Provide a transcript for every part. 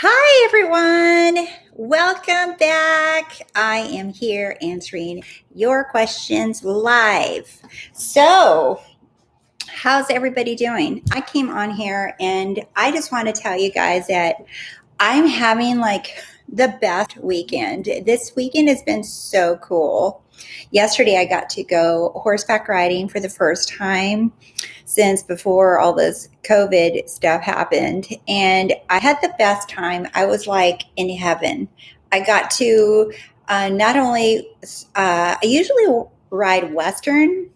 Hi, everyone. Welcome back. I am here answering your questions live. So, how's everybody doing? I came on here and I just want to tell you guys that I'm having like the best weekend. This weekend has been so cool. Yesterday, I got to go horseback riding for the first time since before all this COVID stuff happened. And I had the best time. I was like in heaven. I got to not only, I usually ride Western.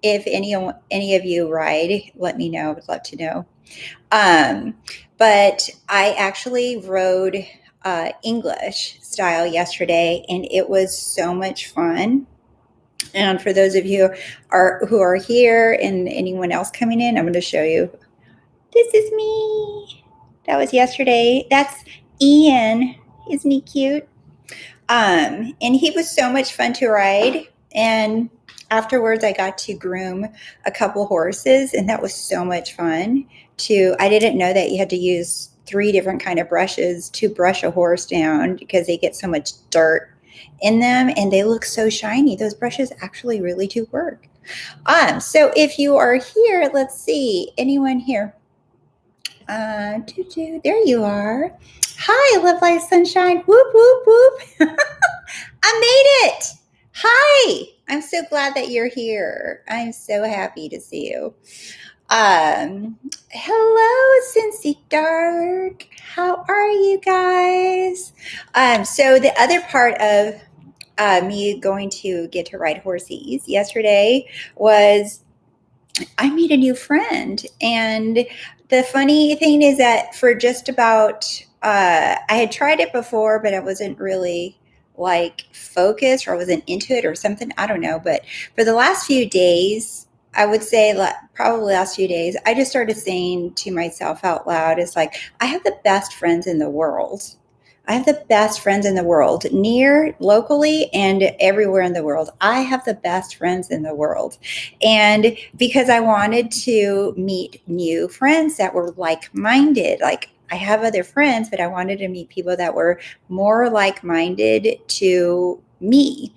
If any of you ride, let me know. I would love to know. Um, but I actually rode English style yesterday, and it was so much fun. And for those of you who are here and anyone else coming in, I'm going to show you. This is me. That was yesterday. That's Ian. Isn't he cute? And he was so much fun to ride. And afterwards, I got to groom a couple horses, and that was so much fun. I didn't know that you had to use 3 different kind of brushes to brush a horse down because they get so much dirt in them and they look so shiny. Those brushes actually really do work. So if you are here, let's see, anyone here? There you are. Hi, Love Life Sunshine. Whoop, whoop, whoop. I made it. Hi. I'm so glad that you're here. I'm so happy to see you. Hello, Cincy Dark. How are you guys? So the other part of me going to get to ride horses yesterday was I made a new friend. And the funny thing is that for just about, I had tried it before, but I wasn't really like focused, or I wasn't into it or something. I don't know. But for the last few days, I would say probably last few days, I just started saying to myself out loud, it's like, I have the best friends in the world. I have the best friends in the world, near, locally, and everywhere in the world. I have the best friends in the world. And because I wanted to meet new friends that were like-minded, like I have other friends, but I wanted to meet people that were more like-minded to me.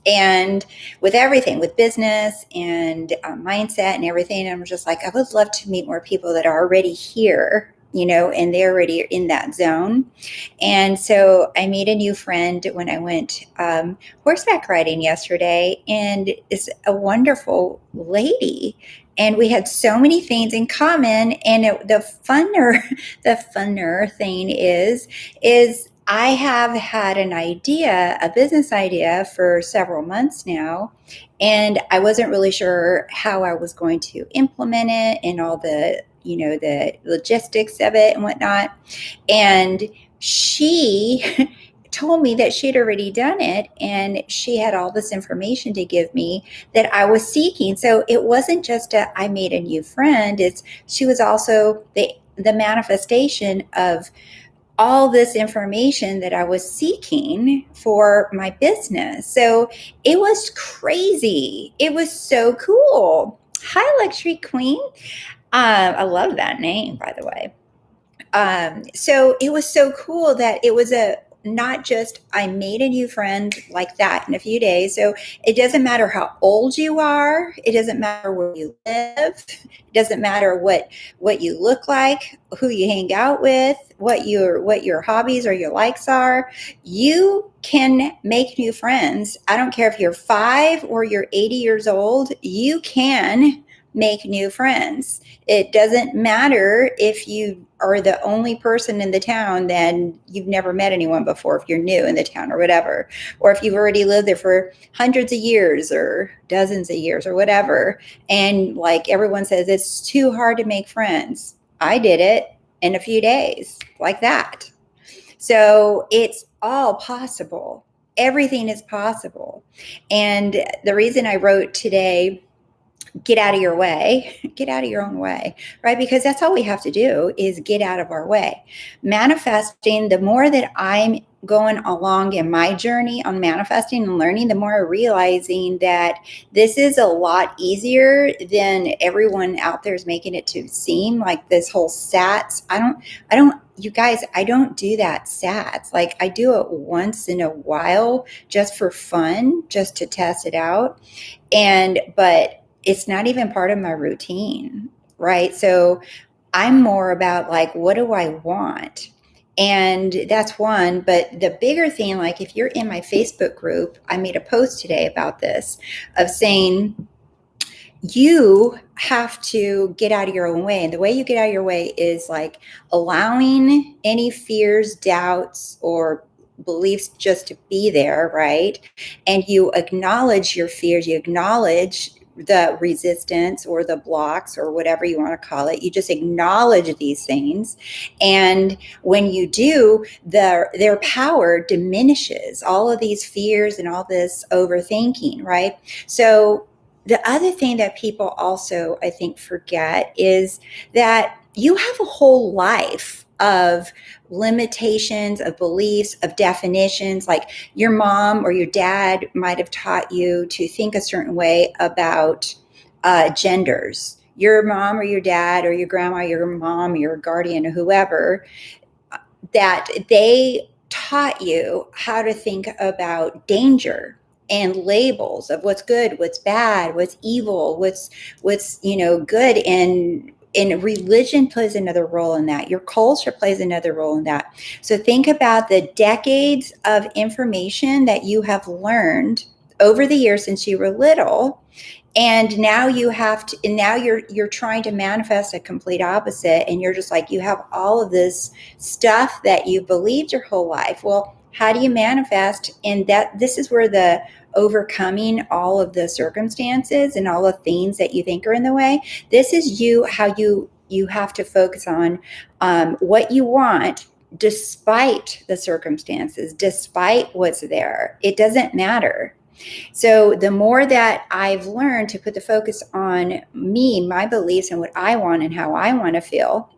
And with everything, with business and mindset and everything, I'm just like, I would love to meet more people that are already here, and they're already in that zone. And so I made a new friend when I went horseback riding yesterday, and it's a wonderful lady. And we had so many things in common. And the funner thing is I have had a business idea for several months now, and I wasn't really sure how I was going to implement it and all the logistics of it and whatnot. And she told me that she'd already done it, and she had all this information to give me that I was seeking. So it wasn't just I made a new friend. She was also the manifestation of all this information that I was seeking for my business. So it was crazy. It was so cool. Hi, Luxury Queen. I love that name, by the way. So it was so cool that it was not just I made a new friend like that in a few days. So it doesn't matter how old you are. It doesn't matter where you live. It doesn't matter what you look like, who you hang out with, what your hobbies or your likes are. You can make new friends. I don't care if you're 5 or you're 80 years old. You can make new friends. It doesn't matter if you are the only person in the town, then you've never met anyone before, if you're new in the town or whatever, or if you've already lived there for hundreds of years or dozens of years or whatever. And like everyone says, it's too hard to make friends. I did it in a few days like that. So it's all possible. Everything is possible. And the reason I wrote today, get out of your way, get out of your own way, right? Because that's all we have to do is get out of our way. Manifesting, the more that I'm going along in my journey on manifesting and learning, the more I'm realizing that this is a lot easier than everyone out there is making it to seem. Like this whole sats. You guys, I don't do that sats. Like I do it once in a while just for fun, just to test it out. But it's not even part of my routine, right? So I'm more about like, what do I want? And that's one. But the bigger thing, like if you're in my Facebook group, I made a post today about this of saying, you have to get out of your own way. And the way you get out of your way is like allowing any fears, doubts, or beliefs just to be there, right? And you acknowledge your fears, you acknowledge the resistance or the blocks or whatever you want to call it. You just acknowledge these things. And when you do, their power diminishes, all of these fears and all this overthinking, right? So the other thing that people also, I think, forget is that you have a whole life of limitations, of beliefs, of definitions. Like your mom or your dad might have taught you to think a certain way about genders. Your mom or your dad or your grandma, your mom, your guardian, or whoever, that they taught you how to think about danger and labels of what's good, what's bad, what's evil, what's good. And religion plays another role in that. Your culture plays another role in that. So think about the decades of information that you have learned over the years since you were little, and now you're trying to manifest a complete opposite, and you're just like, you have all of this stuff that you believed your whole life. Well, how do you manifest? And that this is where the overcoming all of the circumstances and all the things that you think are in the way, this is how you have to focus on what you want, despite the circumstances, despite what's there. It doesn't matter. So the more that I've learned to put the focus on me, my beliefs, and what I want and how I want to feel,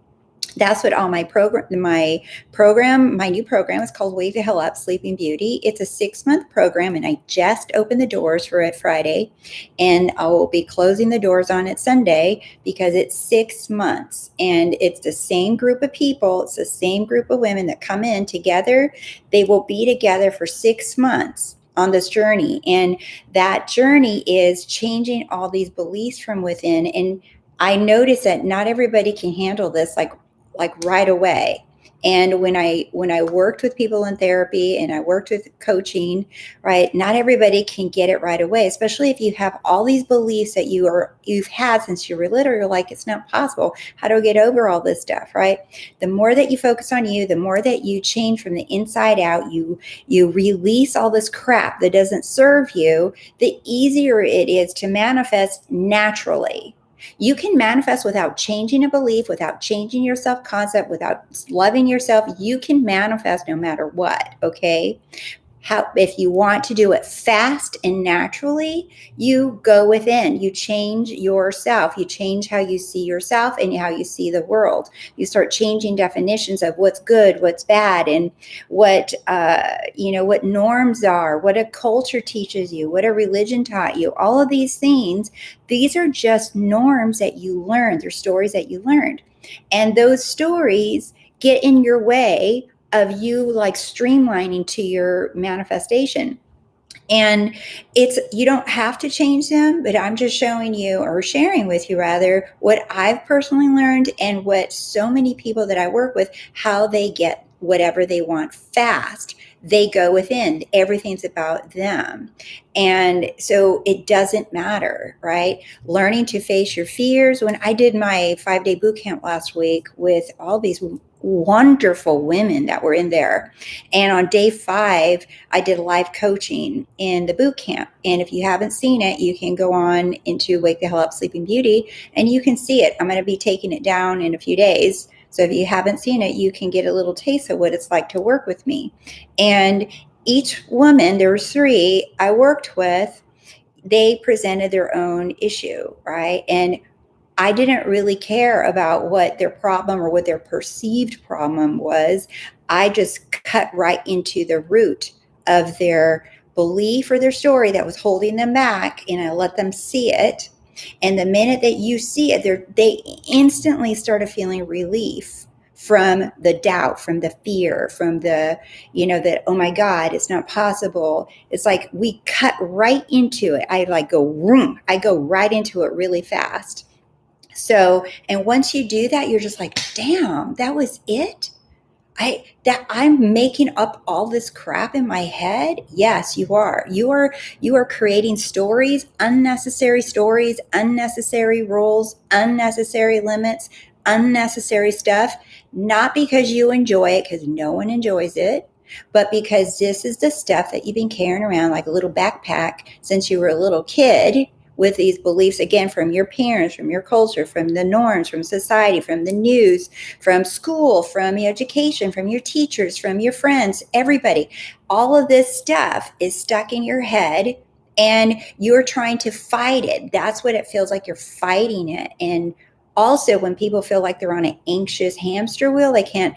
that's what all my new program is called Wake the Hell Up, Sleeping Beauty. It's a 6-month program, and I just opened the doors for it Friday, and I will be closing the doors on it Sunday because it's 6 months, and it's the same group of people. It's the same group of women that come in together. They will be together for 6 months on this journey, and that journey is changing all these beliefs from within. And I notice that not everybody can handle this like right away. And when I worked with people in therapy and I worked with coaching, right, not everybody can get it right away, especially if you have all these beliefs that you've had since you were little. You're like, it's not possible. How do I get over all this stuff, right? The more that you focus on you, the more that you change from the inside out, you release all this crap that doesn't serve you, the easier it is to manifest naturally. You can manifest without changing a belief, without changing your self-concept, without loving yourself. You can manifest no matter what, okay? If you want to do it fast and naturally, you go within, you change yourself, you change how you see yourself and how you see the world. You start changing definitions of what's good, what's bad, and what norms are, what a culture teaches you, what a religion taught you. All of these things, these are just norms that you learned. They're stories that you learned. And those stories get in your way of you like streamlining to your manifestation. And you don't have to change them, but I'm just showing you, or sharing with you rather, what I've personally learned and what so many people that I work with, how they get whatever they want fast. They go within. Everything's about them. And so it doesn't matter, right? Learning to face your fears. When I did my 5-day boot camp last week with all these wonderful women that were in there, and on day 5, I did live coaching in the boot camp. And if you haven't seen it, you can go on into Wake the Hell Up, Sleeping Beauty, and you can see it. I'm going to be taking it down in a few days. So if you haven't seen it, you can get a little taste of what it's like to work with me. And each woman, there were 3 I worked with, they presented their own issue, right? And I didn't really care about what their problem or what their perceived problem was. I just cut right into the root of their belief or their story that was holding them back, and I let them see it. And the minute that you see it, they instantly started feeling relief from the doubt, from the fear, from the, that, oh my God, it's not possible. It's like we cut right into it. I like go, vroom, I go right into it really fast. So, and once you do that, you're just like, damn, that was it. I'm making up all this crap in my head. Yes, you are. You are creating stories, unnecessary rules, unnecessary limits, unnecessary stuff, not because you enjoy it, because no one enjoys it, but because this is the stuff that you've been carrying around like a little backpack since you were a little kid, with these beliefs, again, from your parents, from your culture, from the norms, from society, from the news, from school, from your education, from your teachers, from your friends, everybody. All of this stuff is stuck in your head, and you're trying to fight it. That's what it feels like. You're fighting it. And also, when people feel like they're on an anxious hamster wheel, they can't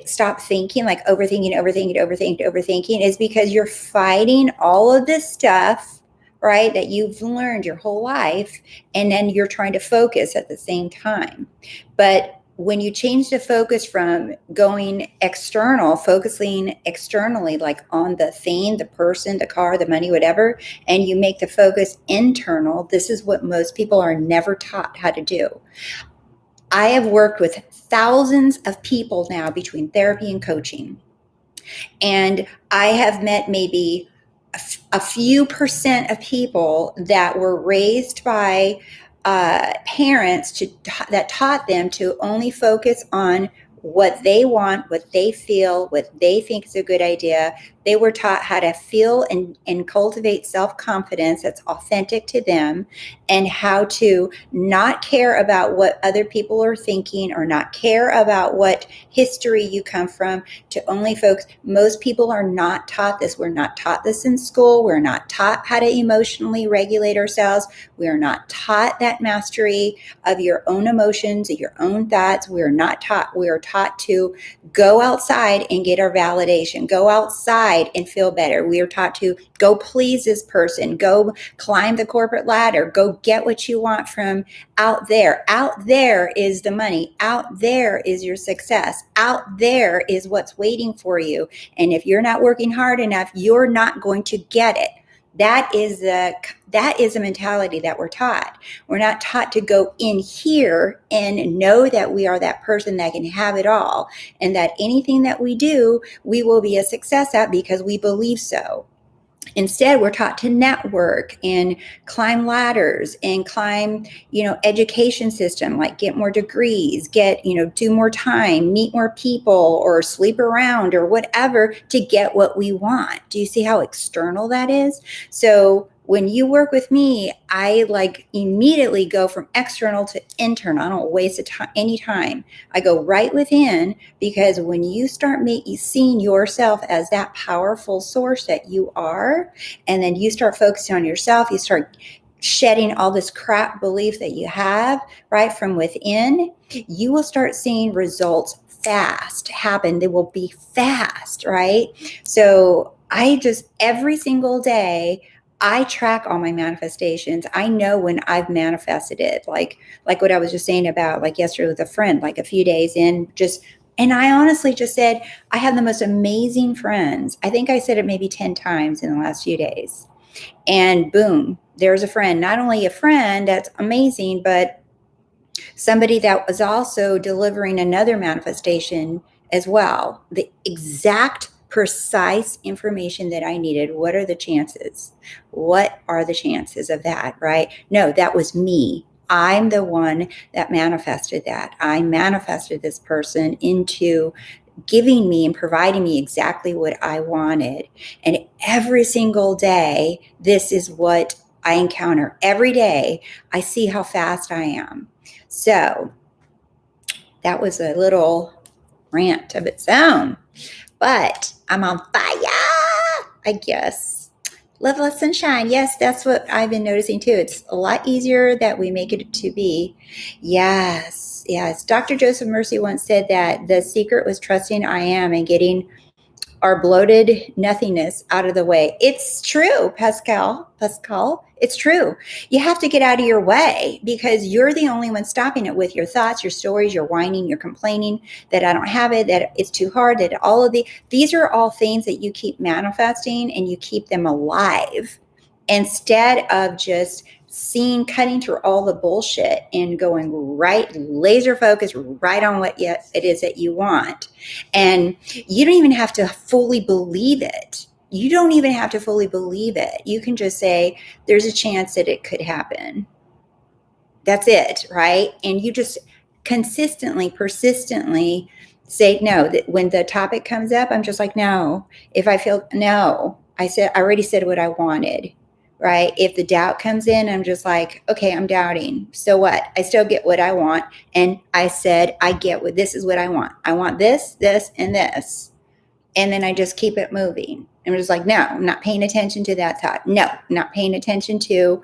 stop thinking, like overthinking, is because you're fighting all of this stuff, right, that you've learned your whole life, and then you're trying to focus at the same time. But when you change the focus from going external, focusing externally, like on the thing, the person, the car, the money, whatever, and you make the focus internal, this is what most people are never taught how to do. I have worked with thousands of people now between therapy and coaching, and I have met maybe a few percent of people that were raised by parents that taught them to only focus on what they want, what they feel, what they think is a good idea. They were taught how to feel and cultivate self-confidence that's authentic to them, and how to not care about what other people are thinking, or not care about what history you come from, to only focus. Most people are not taught this. We're not taught this in school. We're not taught how to emotionally regulate ourselves. We are not taught that mastery of your own emotions, of your own thoughts. We are not taught. We are taught to go outside and get our validation, go outside and feel better. We are taught to go please this person, go climb the corporate ladder, go get what you want from out there. Out there is the money. Out there is your success. Out there is what's waiting for you. And if you're not working hard enough, you're not going to get it. That is a mentality that we're taught. We're not taught to go in here and know that we are that person that can have it all, and that anything that we do, we will be a success at because we believe so. Instead, we're taught to network and climb ladders and climb, education system, like get more degrees, do more time, meet more people, or sleep around or whatever to get what we want. Do you see how external that is? So when you work with me, I like immediately go from external to internal. I don't waste any time. I go right within, because when you start seeing yourself as that powerful source that you are, and then you start focusing on yourself, you start shedding all this crap belief that you have right from within, you will start seeing results fast happen. They will be fast, right? So every single day, I track all my manifestations. I know when I've manifested it, like what I was just saying about, like yesterday with a friend, like a few days in, and I honestly just said, I have the most amazing friends. I think I said it maybe 10 times in the last few days. And boom, there's a friend, not only a friend that's amazing, but somebody that was also delivering another manifestation as well. The exact precise information that I needed. What are the chances? What are the chances of that, right? No, that was me. I'm the one that manifested that. I manifested this person into giving me and providing me exactly what I wanted. And every single day, this is what I encounter. Every day, I see how fast I am. So that was a little rant of its own, but I'm on fire, I guess. Love, love, sunshine. Yes, that's what I've been noticing too. It's a lot easier that we make it to be. Yes, yes. Dr. Joseph Mercy once said that the secret was trusting I am and getting our bloated nothingness out of the way. It's true, Pascal. Pascal, it's true. You have to get out of your way because you're the only one stopping it with your thoughts, your stories, your whining, your complaining that I don't have it, that it's too hard, that all of these are all things that you keep manifesting and you keep them alive instead of just seeing, cutting through all the bullshit and going right, laser focused right on what it is that you want. And you don't even have to fully believe it. You don't even have to fully believe it. You can just say, there's a chance that it could happen. That's it, right? And you just consistently, persistently say no. That when the topic comes up, I'm just like, no. If I feel no, I already said what I wanted, right? If the doubt comes in, I'm just like, okay, I'm doubting. So what? I still get what I want. And I said, I get what this is what I want. I want this, this, and this. And then I just keep it moving. I'm just like, no, I'm not paying attention to that thought. No, I'm not paying attention to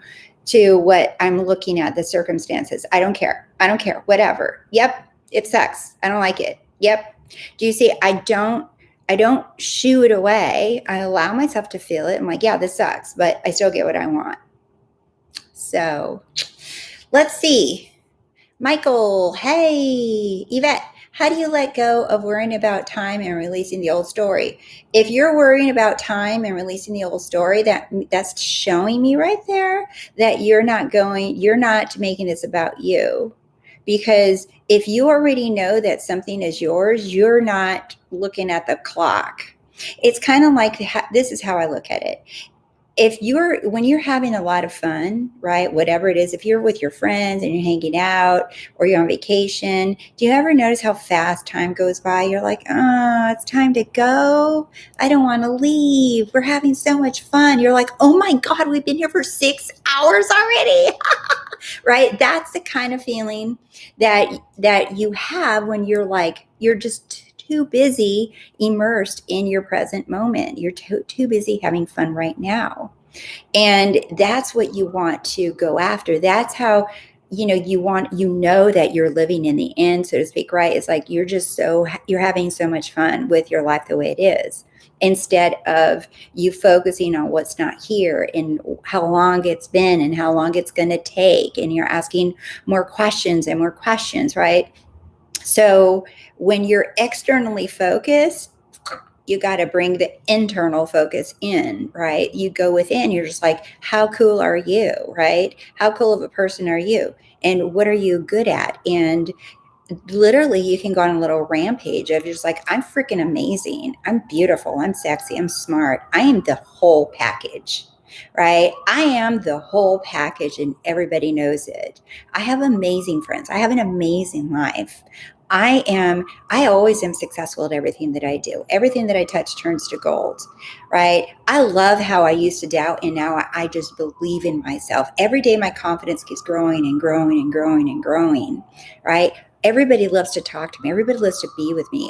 what I'm looking at, the circumstances. I don't care. I don't care. Whatever. Yep, it sucks. I don't like it. Yep. Do you see? I don't shoo it away. I allow myself to feel it. I'm like, yeah, this sucks, but I still get what I want. So let's see. Michael, hey, Yvette, how do you let go of worrying about time and releasing the old story? If you're worrying about time and releasing the old story, that's showing me right there that you're not making this about you. Because if you already know that something is yours, you're not looking at the clock. It's kind of like, this is how I look at it. When you're having a lot of fun, right, whatever it is, if you're with your friends and you're hanging out or you're on vacation, do you ever notice how fast time goes by? You're like, oh, it's time to go. I don't want to leave. We're having so much fun. You're like, oh my God, we've been here for 6 hours already. Right? That's the kind of feeling that you have when you're just too busy immersed in your present moment. You're too busy having fun right now. And that's what you want to go after. That's how, you know that you're living in the end, so to speak, right? It's like you're having so much fun with your life the way it is, instead of you focusing on what's not here and how long it's been and how long it's going to take. And you're asking more questions and more questions, right? So when you're externally focused, you got to bring the internal focus in, right? You go within, you're just like, how cool are you, right? How cool of a person are you? And what are you good at? And literally you can go on a little rampage of just like, I'm freaking amazing. I'm beautiful. I'm sexy. I'm smart. I am the whole package, right? I am the whole package and everybody knows it. I have amazing friends. I have an amazing life. I always am successful at everything that I do. Everything that I touch turns to gold, right? I love how I used to doubt and now I just believe in myself. Every day my confidence keeps growing and growing and growing and growing, right? Everybody loves to talk to me. Everybody loves to be with me.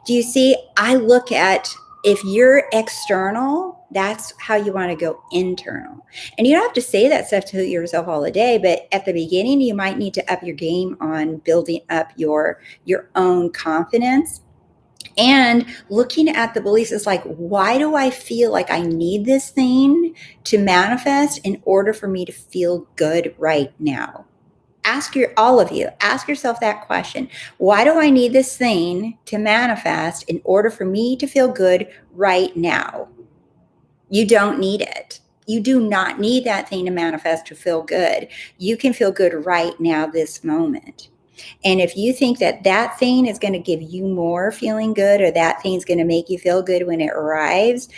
Do you see, I look at, if you're external, that's how you want to go internal. And you don't have to say that stuff to yourself all the day, but at the beginning, you might need to up your game on building up your own confidence. And looking at the beliefs is like, why do I feel like I need this thing to manifest in order for me to feel good right now? All of you, ask yourself that question. Why do I need this thing to manifest in order for me to feel good right now? You don't need it. You do not need that thing to manifest to feel good. You can feel good right now, this moment. And if you think that thing is going to give you more feeling good, or that thing's going to make you feel good when it arrives,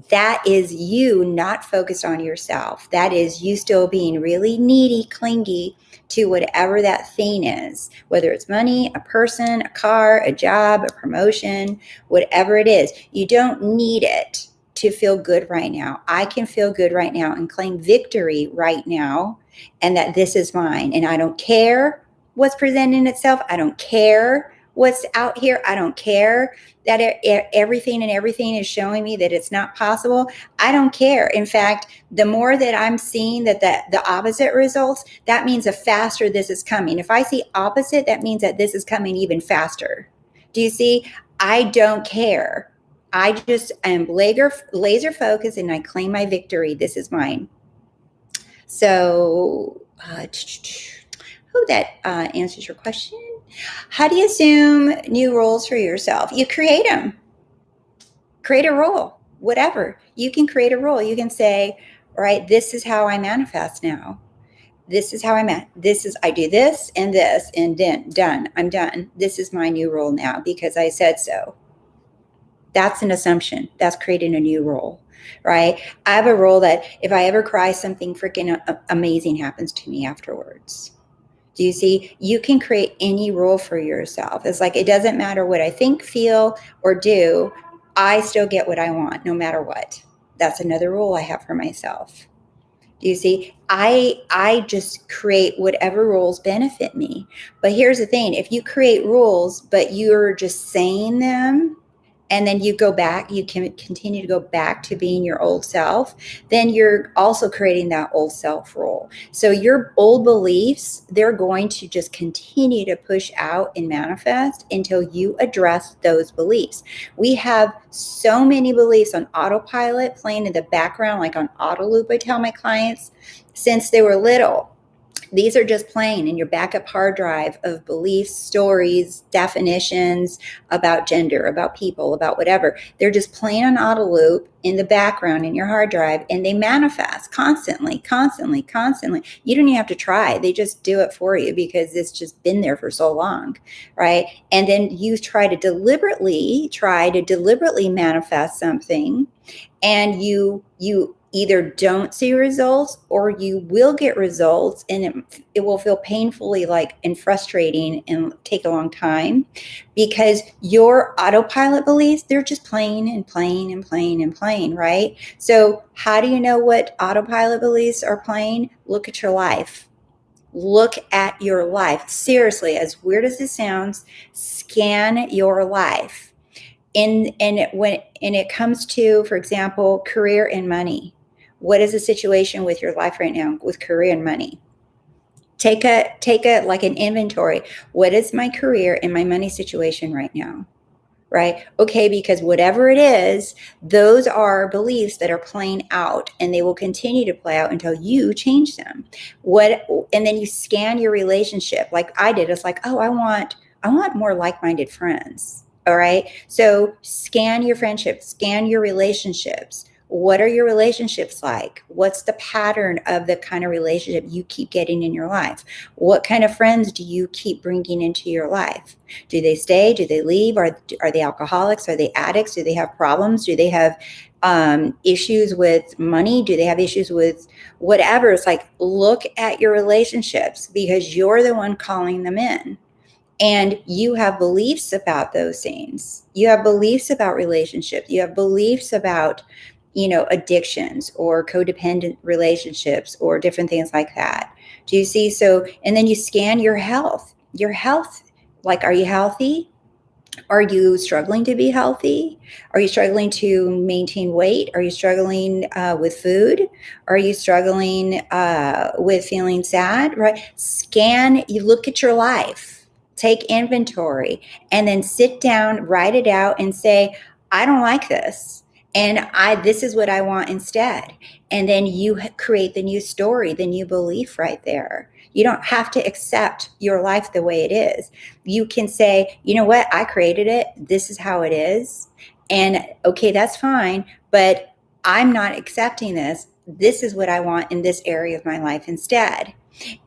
that is you not focused on yourself. That is you still being really needy, clingy to whatever that thing is, whether it's money, a person, a car, a job, a promotion, whatever it is. You don't need it to feel good right now. I can feel good right now and claim victory right now, and that this is mine. And I don't care what's presenting itself. I don't care what's out here. I don't care that everything is showing me that it's not possible. I don't care. In fact, the more that I'm seeing that the opposite results, that means the faster this is coming. If I see opposite, that means that this is coming even faster. Do you see? I don't care. I just am laser focused and I claim my victory. This is mine. So, hope that answers your question. How do you assume new roles for yourself? You create them. Create a role, whatever. You can create a role. You can say, all right, this is how I manifest now. This is how I'm at. I do this, and then done. I'm done. This is my new role now because I said so. That's an assumption. That's creating a new role, right? I have a role that if I ever cry, something freaking amazing happens to me afterwards. Do you see? You can create any role for yourself. It's like, it doesn't matter what I think, feel, or do. I still get what I want no matter what. That's another rule I have for myself. Do you see? I just create whatever rules benefit me. But here's the thing. If you create rules, but you're just saying them, and then you go back, you can continue to go back to being your old self, then you're also creating that old self role. So your old beliefs, they're going to just continue to push out and manifest until you address those beliefs. We have so many beliefs on autopilot playing in the background, like on auto loop, I tell my clients, since they were little. These are just playing in your backup hard drive of beliefs, stories, definitions about gender, about people, about whatever. They're just playing on auto loop in the background in your hard drive, and they manifest constantly. You don't even have to try. They just do it for you because it's just been there for so long, right? And then you try to deliberately manifest something, and you either don't see results or you will get results, and it will feel painfully and frustrating and take a long time because your autopilot beliefs, they're just playing, right? So how do you know what autopilot beliefs are playing? Look at your life. Look at your life. Seriously, as weird as this sounds, scan your life. When it comes to, for example, career and money, what is the situation with your life right now with career and money? Take like an inventory. What is my career and my money situation right now? Right? Okay, because whatever it is, those are beliefs that are playing out, and they will continue to play out until you change them. And then you scan your relationship, like I did. It's like, oh, I want more like-minded friends. All right. So scan your friendships, scan your relationships. What are your relationships like? What's the pattern of the kind of relationship you keep getting in your life? What kind of friends do you keep bringing into your life? Do they stay? Do they leave? Are they alcoholics? Are they addicts? Do they have problems? Do they have issues with money? Do they have issues with whatever? It's like, look at your relationships because you're the one calling them in. And you have beliefs about those things. You have beliefs about relationships. You have beliefs about, addictions or codependent relationships or different things like that. Do you see? So, and then you scan your health. Your health, like, are you healthy? Are you struggling to be healthy? Are you struggling to maintain weight? Are you struggling with food? Are you struggling with feeling sad? Right? You look at your life, take inventory, and then sit down, write it out, and say, I don't like this. And this is what I want instead. And then you create the new story, the new belief right there. You don't have to accept your life the way it is. You can say, you know what? I created it. This is how it is. And okay, that's fine. But I'm not accepting this. This is what I want in this area of my life instead.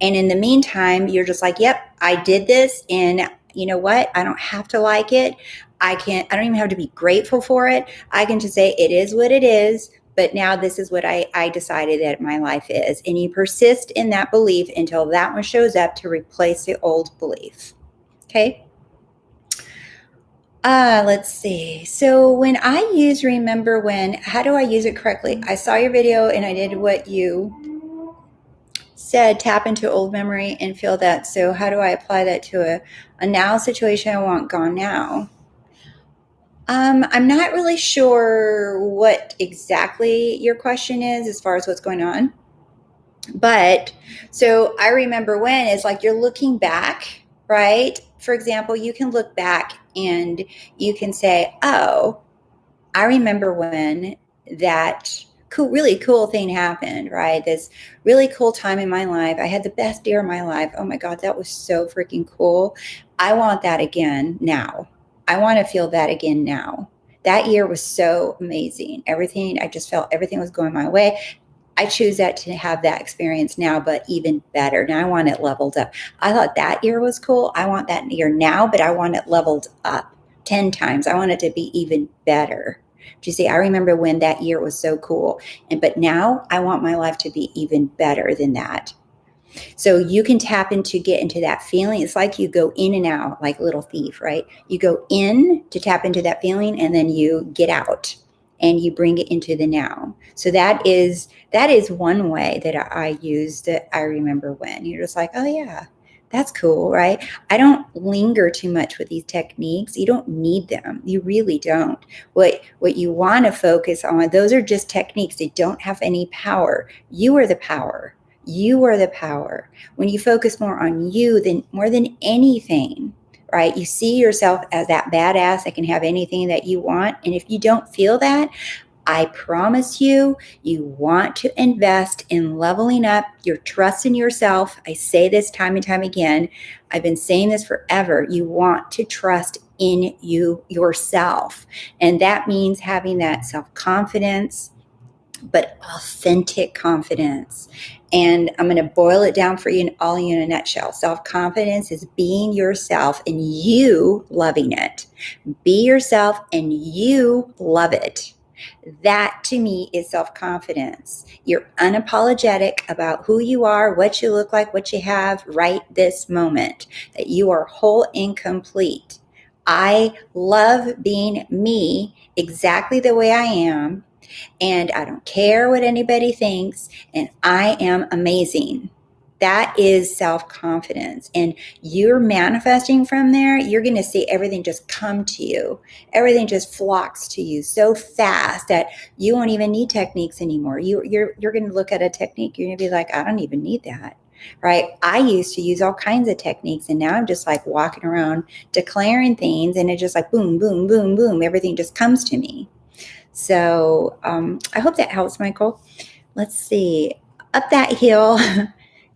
And in the meantime, you're just like, yep, I did this. And you know what? I don't have to like it. I don't even have to be grateful for it. I can just say it is what it is. But now this is what I decided that my life is. And you persist in that belief until that one shows up to replace the old belief. Okay. Let's see. So when I use remember when, how do I use it correctly? I saw your video and I did what you said tap into old memory and feel that. So how do I apply that to a now situation I want gone now? I'm not really sure what exactly your question is as far as what's going on. But so I remember when it's like you're looking back, right? For example, you can look back and you can say, oh, I remember when that really cool thing happened, right? This really cool time in my life. I had the best year of my life. Oh my God, that was so freaking cool. I want that again now. I want to feel that again now. That year was so amazing. Everything, I just felt everything was going my way. I choose that to have that experience now, but even better. Now I want it leveled up. I thought that year was cool. I want that year now, but I want it leveled up 10 times. I want it to be even better. Do you see? I remember when that year was so cool. But now I want my life to be even better than that. So you can get into that feeling. It's like you go in and out like a little thief, right? You go in to tap into that feeling and then you get out and you bring it into the now. So that is one way that I use that I remember when. You're just like, oh yeah, that's cool, right? I don't linger too much with these techniques. You don't need them. You really don't. What you want to focus on, those are just techniques. They don't have any power. You are the power. You are the power. When you focus more on you than more than anything, right? You see yourself as that badass that can have anything that you want. And if you don't feel that, I promise you, you want to invest in leveling up your trust in yourself. I say this time and time again. I've been saying this forever. You want to trust in yourself. And that means having that self-confidence, but authentic confidence. And I'm going to boil it down for you in a nutshell. Self-confidence is being yourself and you loving it. Be yourself and you love it. That to me is self-confidence. You're unapologetic about who you are, what you look like, what you have right this moment, that you are whole and complete. I love being me exactly the way I am, and I don't care what anybody thinks, and I am amazing. That is self-confidence. And you're manifesting from there, you're going to see everything just come to you. Everything just flocks to you so fast that you won't even need techniques anymore. You're going to look at a technique, you're going to be like, I don't even need that. Right? I used to use all kinds of techniques, and now I'm just like walking around declaring things, and it's just like boom, boom, boom, boom. Everything just comes to me. So I hope that helps, Michael. Let's see. Up that hill,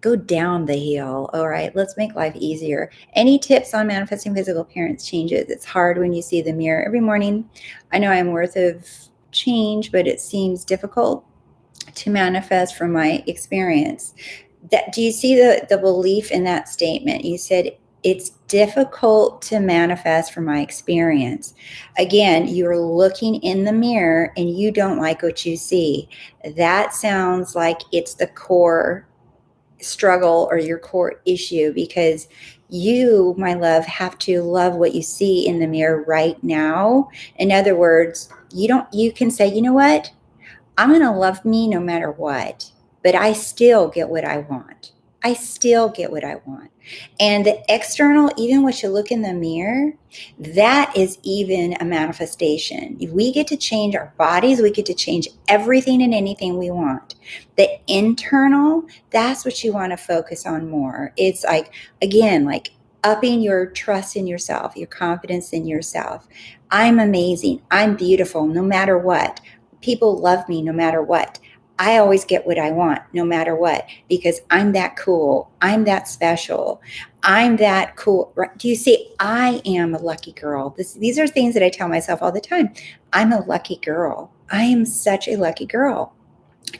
go down the hill. All right, let's make life easier. Any tips on manifesting physical appearance changes? It's hard when you see the mirror every morning. I know I'm worth of change, but it seems difficult to manifest from my experience. Do you see the belief in that statement? You said it's difficult to manifest from my experience. Again, you're looking in the mirror and you don't like what you see. That sounds like it's the core struggle or your core issue, because you, my love, have to love what you see in the mirror right now. In other words, you can say, you know what? I'm going to love me no matter what, but I still get what I want. I still get what I want. And the external, even what you look in the mirror, that is even a manifestation. We get to change our bodies. We get to change everything and anything we want. The internal, that's what you want to focus on more. It's like, again, like upping your trust in yourself, your confidence in yourself. I'm amazing. I'm beautiful no matter what. People love me no matter what. I always get what I want no matter what, because I'm that cool. I'm that special. I'm that cool. Do you see? I am a lucky girl. These are things that I tell myself all the time. I'm a lucky girl. I am such a lucky girl.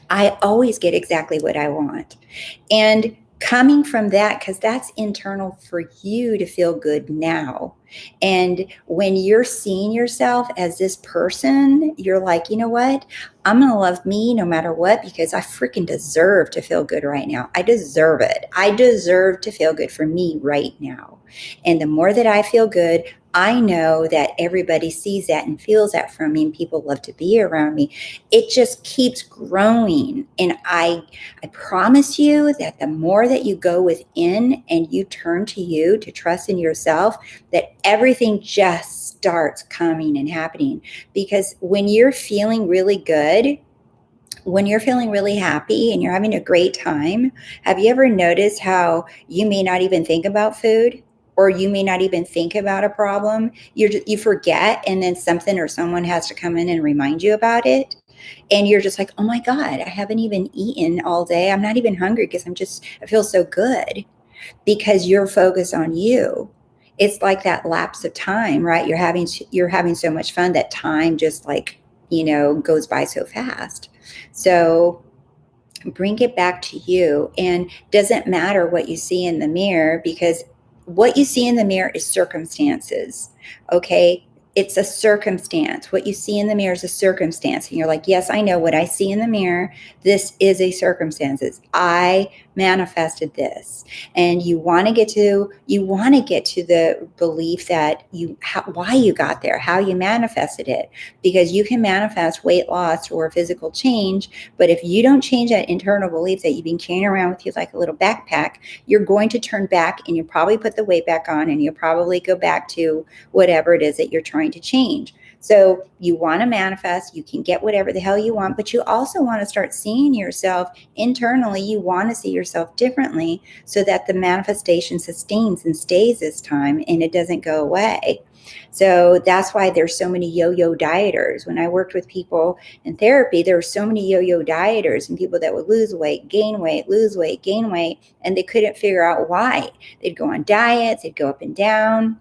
I always get exactly what I want. And coming from that, because that's internal for you to feel good now. And when you're seeing yourself as this person, you're like, you know what? I'm going to love me no matter what, because I freaking deserve to feel good right now. I deserve it. I deserve to feel good for me right now. And the more that I feel good, I know that everybody sees that and feels that from me, and people love to be around me. It just keeps growing. And I promise you that the more that you go within and you turn to you to trust in yourself, that everything just starts coming and happening. Because when you're feeling really good, when you're feeling really happy and you're having a great time, have you ever noticed how you may not even think about food? Or you may not even think about a problem. You forget, and then something or someone has to come in and remind you about it. And you're just like, oh my God, I haven't even eaten all day. I'm not even hungry because I feel so good, because you're focused on you. It's like that lapse of time, right? You're having so much fun that time just like, goes by so fast. So bring it back to you, and doesn't matter what you see in the mirror, because what you see in the mirror is circumstances. Okay, it's a circumstance. What you see in the mirror is a circumstance, and you're like, yes, I know what I see in the mirror. This is a circumstances. I manifested this. And you want to get to the belief that why you got there, how you manifested it, because you can manifest weight loss or physical change. But if you don't change that internal belief that you've been carrying around with you like a little backpack, you're going to turn back, and you'll probably put the weight back on, and you'll probably go back to whatever it is that you're trying to change. So you want to manifest, you can get whatever the hell you want, but you also want to start seeing yourself internally. You want to see yourself differently so that the manifestation sustains and stays this time and it doesn't go away. So that's why there's so many yo-yo dieters. When I worked with people in therapy, there were so many yo-yo dieters and people that would lose weight, gain weight, lose weight, gain weight, and they couldn't figure out why. They'd go on diets, they'd go up and down.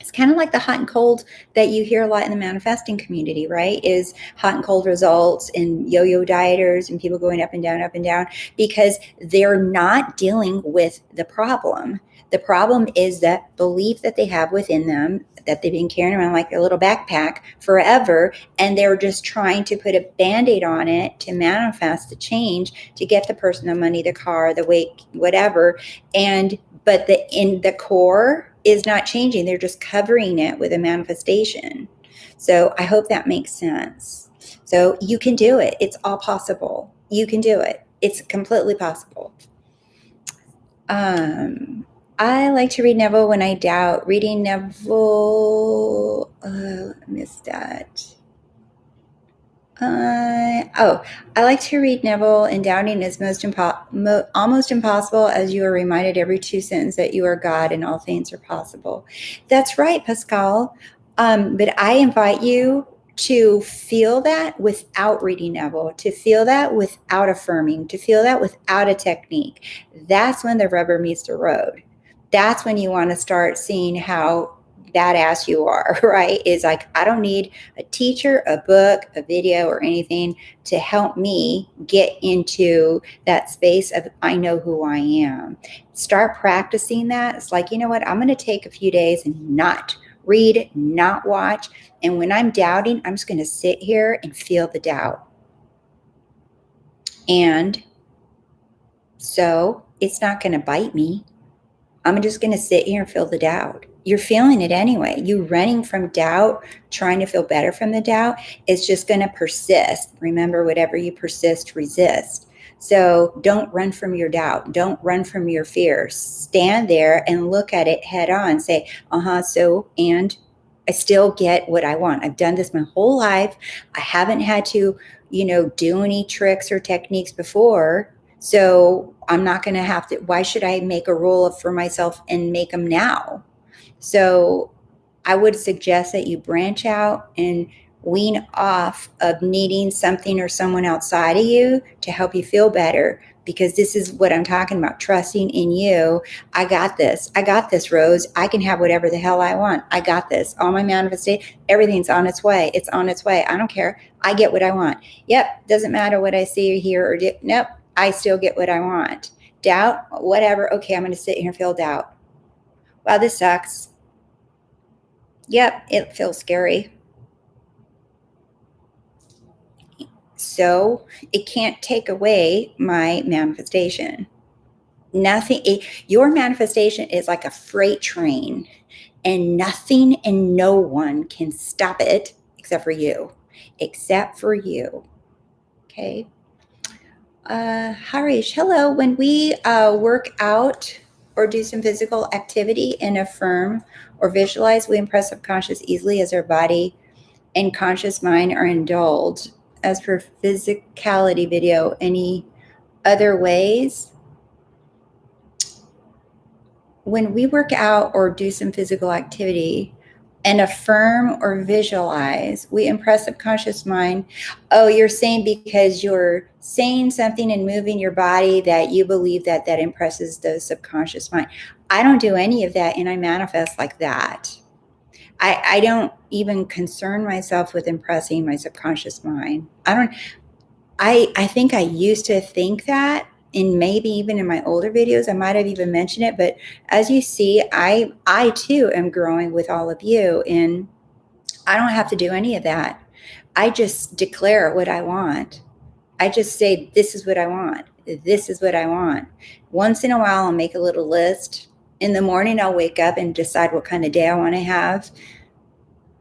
It's kind of like the hot and cold that you hear a lot in the manifesting community, right? Is hot and cold results and yo-yo dieters and people going up and down, because they're not dealing with the problem. The problem is that belief that they have within them that they've been carrying around like a little backpack forever, and they're just trying to put a Band-Aid on it to manifest the change, to get the person the money, the car, the weight, whatever. But in the core is not changing. They're just covering it with a manifestation. So I hope that makes sense. So you can do it. It's all possible. You can do it. It's completely possible. I like to read Neville when I doubt. Reading Neville, I missed that. I like to read Neville, and doubting is almost impossible, as you are reminded every 2 sentences that you are God and all things are possible. That's right, Pascal. But I invite you to feel that without reading Neville, to feel that without affirming, to feel that without a technique. That's when the rubber meets the road. That's when you want to start seeing how badass you are, right? Is like, I don't need a teacher, a book, a video, or anything to help me get into that space of I know who I am. Start practicing that. It's like, you know what? I'm going to take a few days and not read, not watch. And when I'm doubting, I'm just going to sit here and feel the doubt. And so it's not going to bite me. I'm just going to sit here and feel the doubt. You're feeling it anyway. You running from doubt, trying to feel better from the doubt, it's just going to persist. Remember, whatever you persist, resist. So don't run from your doubt. Don't run from your fear. Stand there and look at it head on. Say, and I still get what I want. I've done this my whole life. I haven't had to, do any tricks or techniques before. So I'm not going to have to. Why should I make a rule for myself and make them now? So I would suggest that you branch out and wean off of needing something or someone outside of you to help you feel better, because this is what I'm talking about, trusting in you. I got this, Rose. I can have whatever the hell I want. I got this. All my manifestation, everything's on its way. It's on its way. I don't care. I get what I want. Yep, doesn't matter what I see or hear or do. Nope, I still get what I want. Doubt, whatever. Okay, I'm going to sit here and feel doubt. Wow, this sucks. Yep, it feels scary. So it can't take away my manifestation. Your manifestation is like a freight train, and nothing and no one can stop it except for you. Except for you. Okay. Harish, hello. When we work out or do some physical activity and affirm or visualize, we impress subconscious easily as our body and conscious mind are indulged. As for physicality video, any other ways? When we work out or do some physical activity and affirm or visualize, we impress subconscious mind. Oh, you're saying because you're saying something and moving your body that you believe that that impresses the subconscious mind. I don't do any of that, and I manifest like that. I don't even concern myself with impressing my subconscious mind. I think I used to think that, and maybe even in my older videos I might have even mentioned it, but as you see, I too am growing with all of you, and I don't have to do any of that. I just declare what I want. I just say, this is what I want. This is what I want. Once in a while I'll make a little list. In the morning I'll wake up and decide what kind of day I want to have.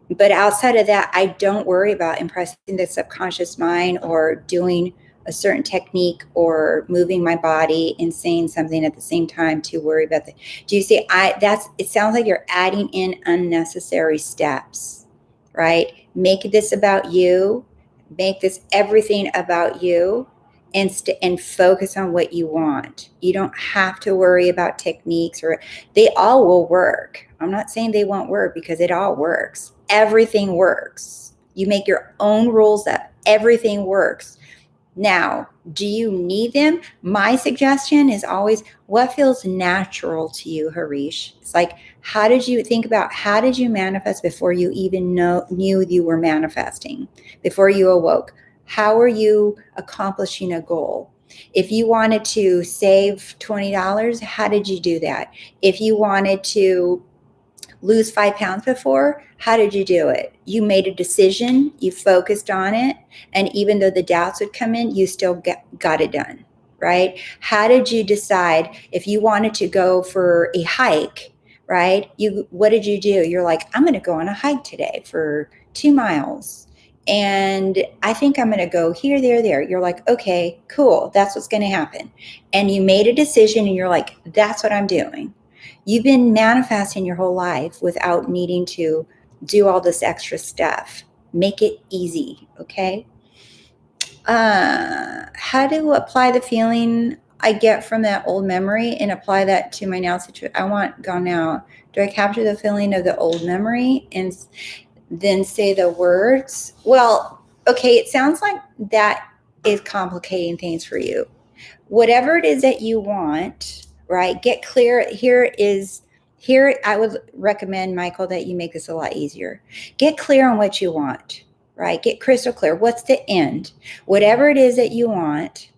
But outside of that, I don't worry about impressing the subconscious mind or doing a certain technique or moving my body and saying something at the same time to worry about the. Do you see? It sounds like you're adding in unnecessary steps, right? Make this about you. Make this everything about you, and focus on what you want. You don't have to worry about techniques, or they all will work. I'm not saying they won't work, because it all works. Everything works. You make your own rules up. Everything works. Now, do you need them? My suggestion is always, what feels natural to you, Harish? It's like, how did you manifest before you even knew you were manifesting, before you awoke? How are you accomplishing a goal? If you wanted to save $20, how did you do that? If you wanted to lose 5 pounds before, how did you do it? You made a decision, you focused on it, and even though the doubts would come in, you still got it done, right? How did you decide if you wanted to go for a hike, right? What did you do? You're like, I'm going to go on a hike today for 2 miles. And I think I'm going to go here, there. You're like, okay, cool. That's what's going to happen. And you made a decision, and you're like, that's what I'm doing. You've been manifesting your whole life without needing to do all this extra stuff. Make it easy, okay? How to apply the feeling I get from that old memory and apply that to my now situation? I want gone now. Do I capture the feeling of the old memory and then say the words? Well, okay, it sounds like that is complicating things for you. Whatever it is that you want, right? Get clear. Here I would recommend, Michael, that you make this a lot easier. Get clear on what you want, right? Get crystal clear. What's the end? Whatever it is that you want,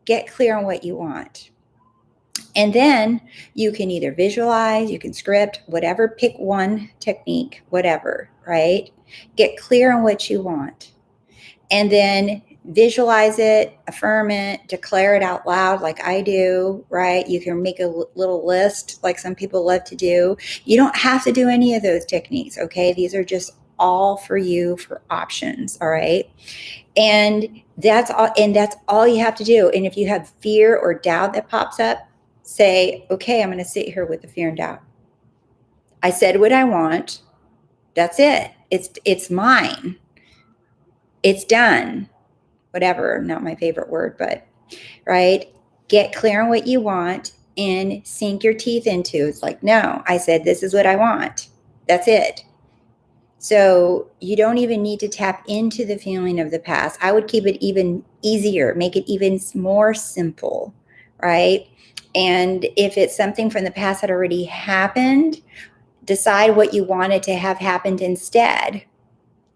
get clear on what you want. And then you can either visualize, you can script, whatever, pick one technique, whatever, right? Get clear on what you want. And then visualize it, affirm it, declare it out loud like I do, right? You can make a little list like some people love to do. You don't have to do any of those techniques, okay? These are just all for you for options, all right? And that's all you have to do. And if you have fear or doubt that pops up, say, okay, I'm going to sit here with the fear and doubt. I said what I want. That's it. It's mine. It's done. Whatever, not my favorite word, but right? Get clear on what you want and sink your teeth into. It's like, no, I said, this is what I want. That's it. So you don't even need to tap into the feeling of the past. I would keep it even easier, make it even more simple, right? And if it's something from the past that already happened, decide what you wanted to have happened instead.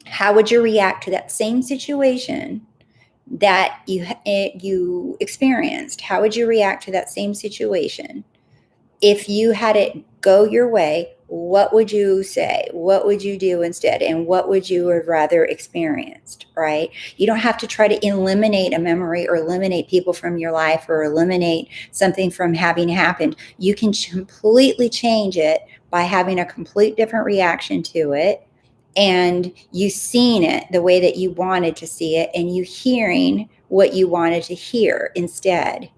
How would you react to that same situation that you experienced? How would you react to that same situation? If you had it go your way, what would you say? What would you do instead? And what would you have rather experienced, right? You don't have to try to eliminate a memory or eliminate people from your life or eliminate something from having happened. You can completely change it by having a complete different reaction to it, and you seeing it the way that you wanted to see it, and you hearing what you wanted to hear instead.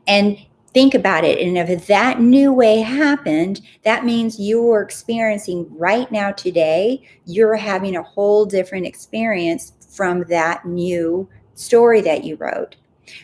And think about it. And if that new way happened, that means you're experiencing right now today, you're having a whole different experience from that new story that you wrote.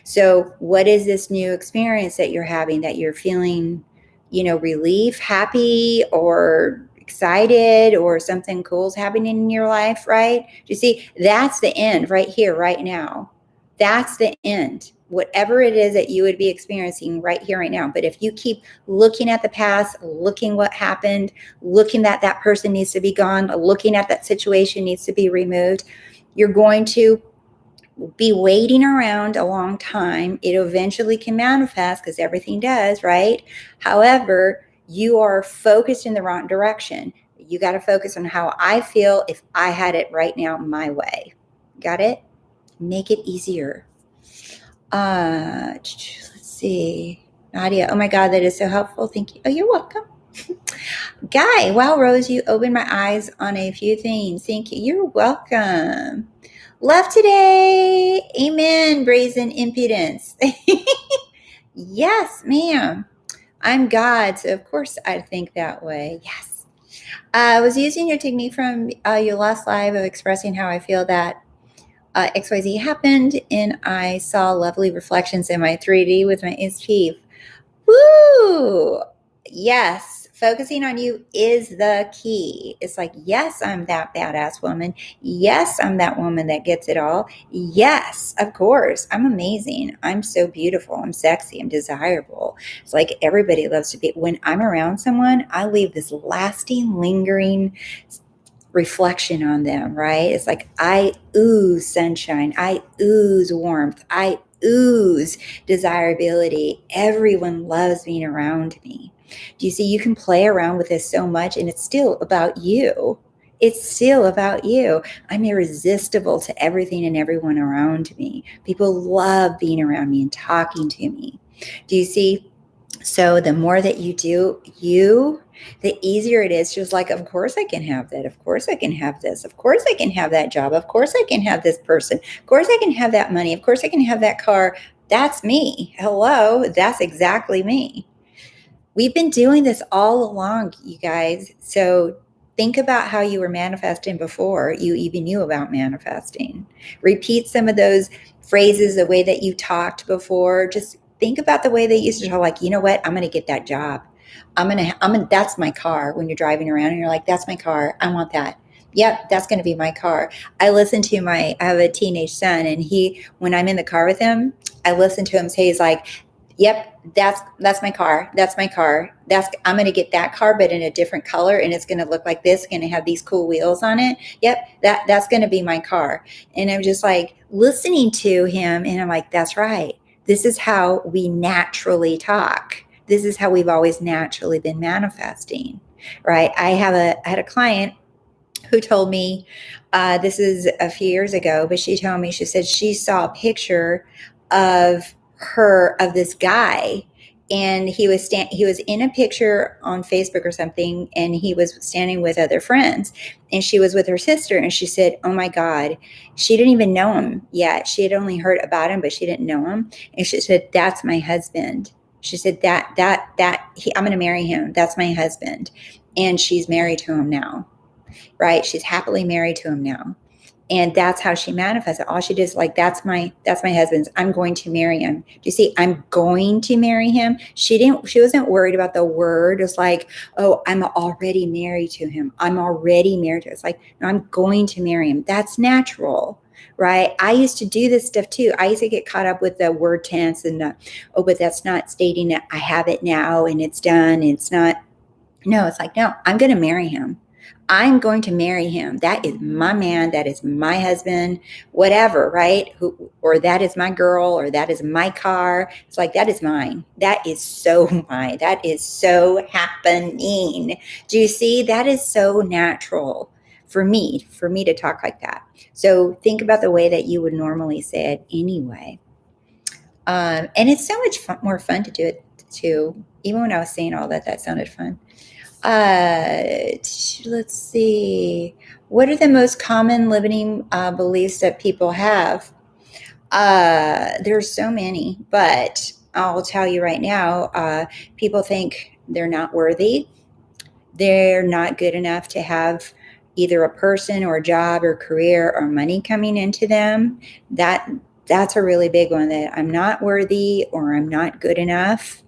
So what is this new experience that you're having, that you're feeling, relief, happy, or excited, or something cool's happening in your life, right? You see, that's the end right here, right now. That's the end. Whatever it is that you would be experiencing right here, right now. But if you keep looking at the past, looking what happened, looking that that person needs to be gone, looking at that situation needs to be removed, you're going to be waiting around a long time. It eventually can manifest, because everything does, right? However, you are focused in the wrong direction. You got to focus on how I feel if I had it right now my way. Got it? Make it easier. Let's see. Nadia, oh my God, that is so helpful. Thank you. Oh, you're welcome. Guy, wow, Rose, you opened my eyes on a few things. Thank you. You're welcome. Love today. Amen. Brazen impudence. Yes, ma'am. I'm God, so of course I think that way. Yes. I was using your technique from your last live of expressing how I feel that XYZ happened, and I saw lovely reflections in my 3D with my SP. Woo! Yes, focusing on you is the key. It's like, yes, I'm that badass woman. Yes, I'm that woman that gets it all. Yes, of course, I'm amazing. I'm so beautiful. I'm sexy. I'm desirable. It's like everybody loves to be. When I'm around someone, I leave this lasting, lingering reflection on them, right? It's like I ooze sunshine, I ooze warmth, I ooze desirability. Everyone loves being around me. Do you see? You can play around with this so much, and it's still about you. It's still about you. I'm irresistible to everything and everyone around me. People love being around me and talking to me. Do you see? So the more that you do you, the easier it is. Just like, of course I can have that. Of course I can have this. Of course I can have that job. Of course I can have this person. Of course I can have that money. Of course I can have that car. That's me. Hello. That's exactly me. We've been doing this all along, you guys. So think about how you were manifesting before you even knew about manifesting. Repeat some of those phrases the way that you talked before. Just think about the way they used to talk, like, you know what? I'm going to get that job. That's my car. When you're driving around and you're like, that's my car. I want that. Yep, that's going to be my car. I have a teenage son, and when I'm in the car with him, I listen to him say, he's like, yep, that's my car. That's my car. I'm going to get that car, but in a different color, and it's going to look like this. It's going to have these cool wheels on it. Yep, that's going to be my car. And I'm just like listening to him, and I'm like, that's right. This is how we naturally talk. This is how we've always naturally been manifesting, right? I had a client who told me, this is a few years ago, but she told me, she said she saw a picture of this guy, and he was in a picture on Facebook or something, and he was standing with other friends, and she was with her sister, and she said, oh my God, she didn't even know him yet. She had only heard about him, but she didn't know him. And she said, that's my husband. She said, I'm going to marry him. That's my husband. And she's married to him now, right? She's happily married to him now. And that's how she manifested. All she did is like, that's my husband's. I'm going to marry him. Do you see? I'm going to marry him. She wasn't worried about the word. It's like, oh, I'm already married to him. I'm already married to him. It's like, no, I'm going to marry him. That's natural, right? I used to do this stuff too. I used to get caught up with the word tense and but that's not stating that I have it now and it's done. It's not. No, it's like, no, I'm going to marry him. I'm going to marry him. That is my man. That is my husband, whatever, right? Or that is my girl, or that is my car. It's like, that is mine. That is so mine. That is so happening. Do you see? That is so natural for me to talk like that. So think about the way that you would normally say it anyway. And it's so much more fun to do it too. Even when I was saying all that, that sounded fun. Let's see. What are the most common limiting beliefs that people have? There's so many, but I'll tell you right now, people think they're not worthy. They're not good enough to have either a person or a job or career or money coming into them. That's a really big one, that I'm not worthy, or I'm not good enough.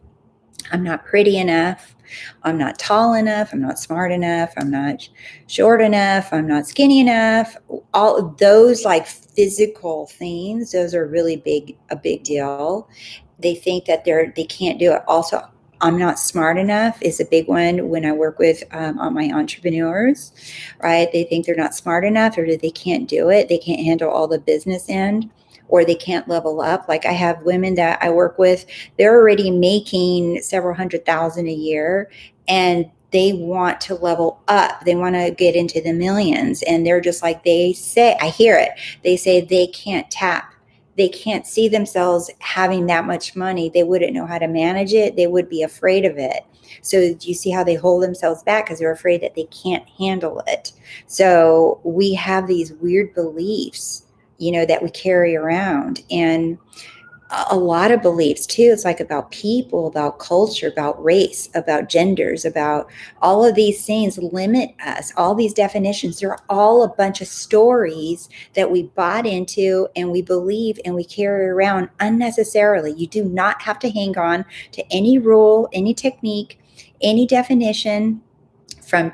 I'm not pretty enough. I'm not tall enough. I'm not smart enough. I'm not short enough. I'm not skinny enough. All of those like physical things, those are really a big deal. They think that they can't do it. Also, I'm not smart enough is a big one when I work with all my entrepreneurs, right? They think they're not smart enough, or that they can't do it. They can't handle all the business end, or they can't level up. Like I have women that I work with, they're already making several $100,000 a year, and they want to level up. They want to get into the millions. And they're just like, they say, I hear it. They say they can't tap. They can't see themselves having that much money. They wouldn't know how to manage it. They would be afraid of it. So do you see how they hold themselves back? Because they're afraid that they can't handle it. So we have these weird beliefs, that we carry around. And a lot of beliefs too. It's like about people, about culture, about race, about genders, about all of these things limit us. All these definitions, they're all a bunch of stories that we bought into and we believe and we carry around unnecessarily. You do not have to hang on to any rule, any technique, any definition from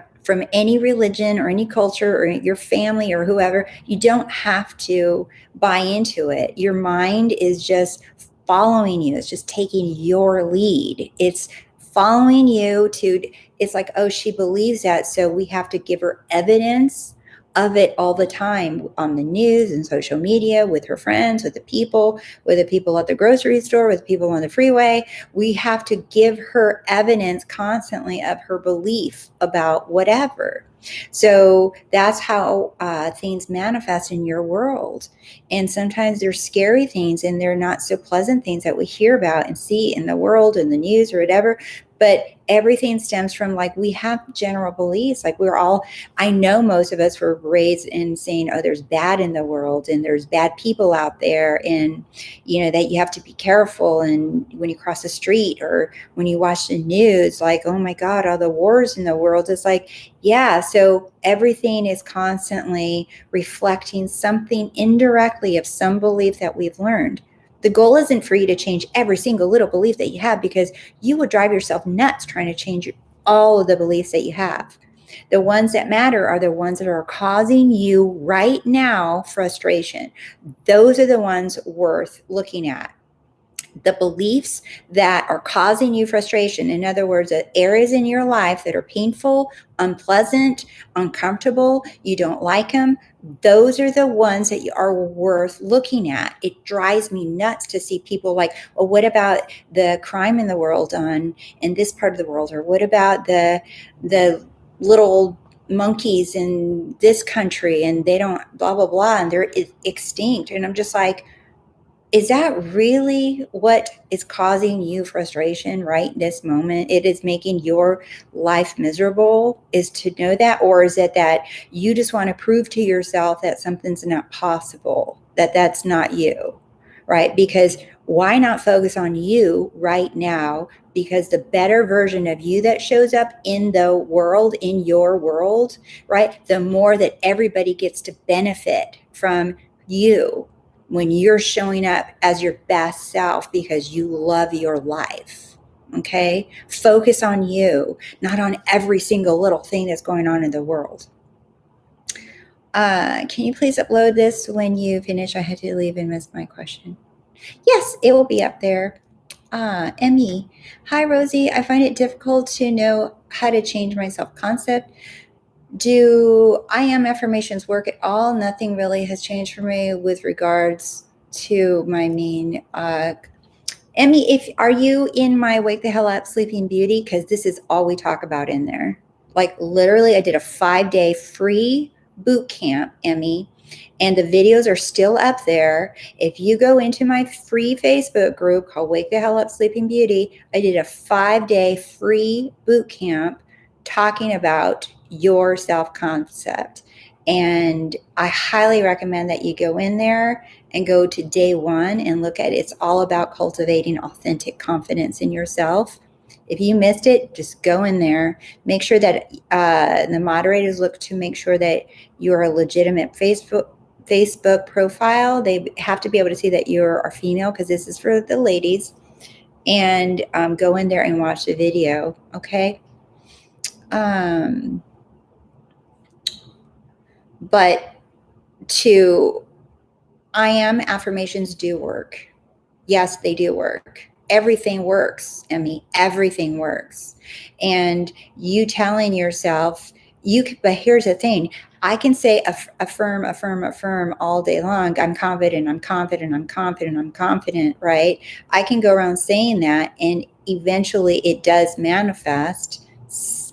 any religion or any culture or your family or whoever. You don't have to buy into it. Your mind is just following you. It's just taking your lead. It's following you to, it's like, oh, she believes that, so we have to give her evidence of it all the time on the news and social media, with her friends, with the people at the grocery store, with people on the freeway. We have to give her evidence constantly of her belief about whatever. So that's how things manifest in your world. And sometimes they're scary things, and they're not so pleasant things that we hear about and see in the world, in the news or whatever. But everything stems from, like, we have general beliefs. Like, I know most of us were raised in saying, oh, there's bad in the world and there's bad people out there, and, that you have to be careful. And when you cross the street or when you watch the news, like, oh my God, all the wars in the world. It's like, yeah. So everything is constantly reflecting something indirectly of some belief that we've learned. The goal isn't for you to change every single little belief that you have, because you would drive yourself nuts trying to change all of the beliefs that you have. The ones that matter are the ones that are causing you right now frustration. Those are the ones worth looking at. The beliefs that are causing you frustration, in other words, the areas in your life that are painful, unpleasant, uncomfortable, you don't like them, those are the ones that are worth looking at. It drives me nuts to see people like, well, what about the crime in the world in this part of the world? Or what about the little monkeys in this country, and they don't blah, blah, blah, and they're extinct. And I'm just like, is that really what is causing you frustration right this moment? It is making your life miserable, is to know that? Or is it that you just want to prove to yourself that something's not possible, that that's not you, right? Because why not focus on you right now? Because the better version of you that shows up in the world, in your world, right? The more that everybody gets to benefit from you when you're showing up as your best self, because you love your life. Okay? Focus on you, not on every single little thing that's going on in the world. Can you please upload this when you finish? I had to leave and miss my question. Yes, it will be up there. Emmy. Hi, Rosie. I find it difficult to know how to change my self-concept. Do I am affirmations work at all? Nothing really has changed for me with regards to my mean. Emmy, if are you in my Wake the Hell Up Sleeping Beauty? Because this is all we talk about in there. Like literally, I did a 5-day free boot camp, Emmy, and the videos are still up there. If you go into my free Facebook group called Wake the Hell Up Sleeping Beauty, I did a 5-day free boot camp talking about your self concept. And I highly recommend that you go in there and go to day 1 and look at it. It's all about cultivating authentic confidence in yourself. If you missed it, just go in there. Make sure that the moderators look to make sure that you're a legitimate Facebook profile. They have to be able to see that you're a female because this is for the ladies. And go in there and watch the video, okay? But I am affirmations do work. Yes, they do work. Everything works, Emmy. Everything works. And you telling yourself, but here's the thing. I can say affirm, affirm, affirm all day long. I'm confident, I'm confident, I'm confident, I'm confident, right? I can go around saying that, and eventually it does manifest.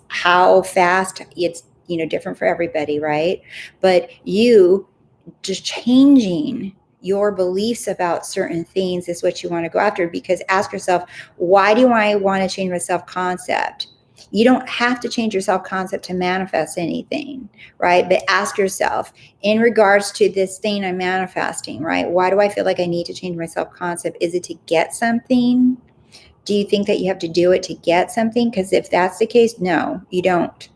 How fast, it's different for everybody, right? But you just changing your beliefs about certain things is what you want to go after. Because ask yourself, why do I want to change my self-concept? You don't have to change your self-concept to manifest anything, right? But ask yourself, in regards to this thing I'm manifesting, right? Why do I feel like I need to change my self-concept? Is it to get something? Do you think that you have to do it to get something? Because if that's the case, no, you don't.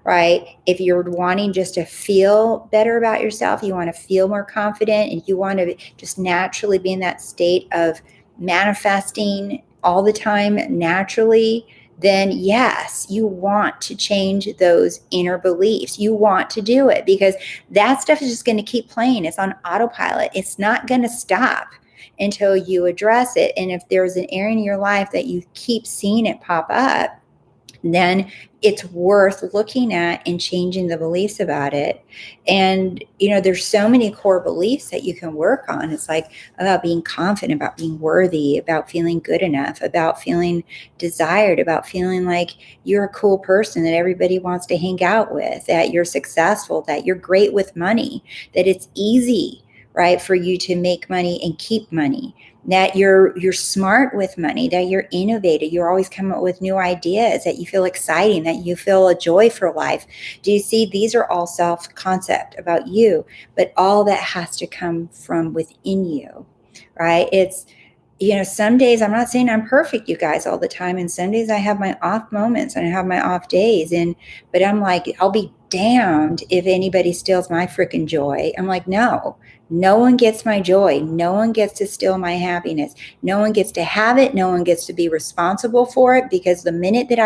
Right? If you're wanting just to feel better about yourself, you want to feel more confident, and you want to just naturally be in that state of manifesting all the time naturally, then yes, you want to change those inner beliefs. You want to do it because that stuff is just going to keep playing. It's on autopilot. It's not going to stop until you address it. And if there's an area in your life that you keep seeing it pop up, then it's worth looking at and changing the beliefs about it. And, there's so many core beliefs that you can work on. It's like about being confident, about being worthy, about feeling good enough, about feeling desired, about feeling like you're a cool person that everybody wants to hang out with, that you're successful, that you're great with money, that it's easy, right, for you to make money and keep money, that you're smart with money, that you're innovative, you're always coming up with new ideas, that you feel exciting, that you feel a joy for life. Do you see? These are all self-concept about you, but all that has to come from within you, right? It's, some days, I'm not saying I'm perfect, you guys, all the time. And some days I have my off moments and I have my off days. But I'm like, I'll be damned if anybody steals my freaking joy. I'm like, no one gets my joy. No one gets to steal my happiness. No one gets to have it. No one gets to be responsible for it, because the minute that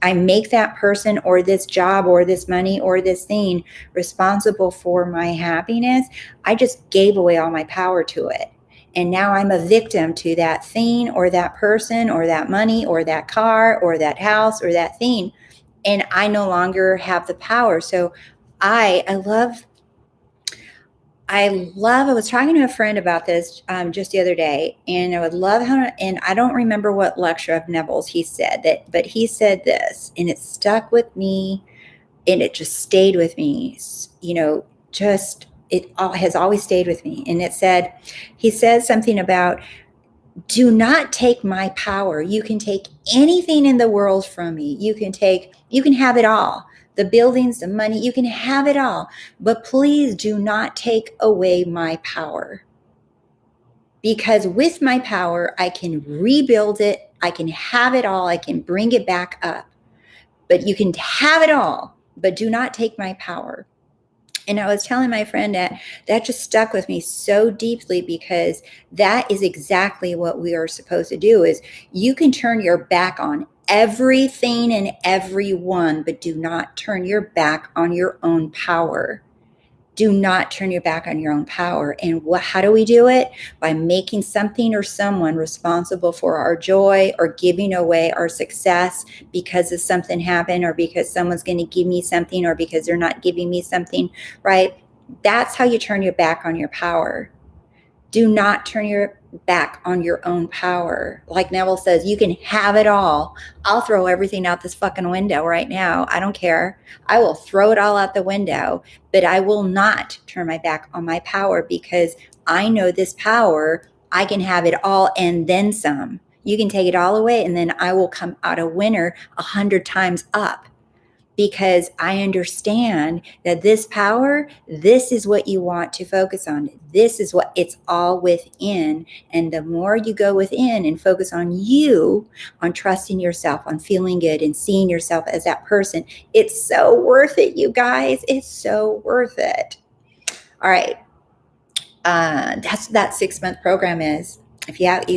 I make that person or this job or this money or this thing responsible for my happiness, I just gave away all my power to it. And now I'm a victim to that thing or that person or that money or that car or that house or that thing. And I no longer have the power. So I was talking to a friend about this just the other day, and I would love how, and I don't remember what lecture of Neville's he said that, but he said this, and it stuck with me, and it just stayed with me, it has always stayed with me. And he said something about, do not take my power. You can take anything in the world from me. You can have it all. The buildings, the money, you can have it all. But please do not take away my power. Because with my power, I can rebuild it. I can have it all. I can bring it back up. But you can have it all, but do not take my power. And I was telling my friend that just stuck with me so deeply, because that is exactly what we are supposed to do. Is you can turn your back on everything and everyone, but do not turn your back on your own power. Do not turn your back on your own power. And how do we do it? By making something or someone responsible for our joy or giving away our success because of something happened, or because someone's going to give me something, or because they're not giving me something, right? That's how you turn your back on your power. Do not turn your back on your own power. Like Neville says, you can have it all. I'll throw everything out this fucking window right now. I don't care. I will throw it all out the window, but I will not turn my back on my power, because I know this power. I can have it all and then some. You can take it all away, and then I will come out a winner 100 times up, because I understand that this power, this is what you want to focus on. This is what it's all within. And the more you go within and focus on you, on trusting yourself, on feeling good and seeing yourself as that person, it's so worth it, you guys. It's so worth it. All right. That's what that 6-month program is. If you haven't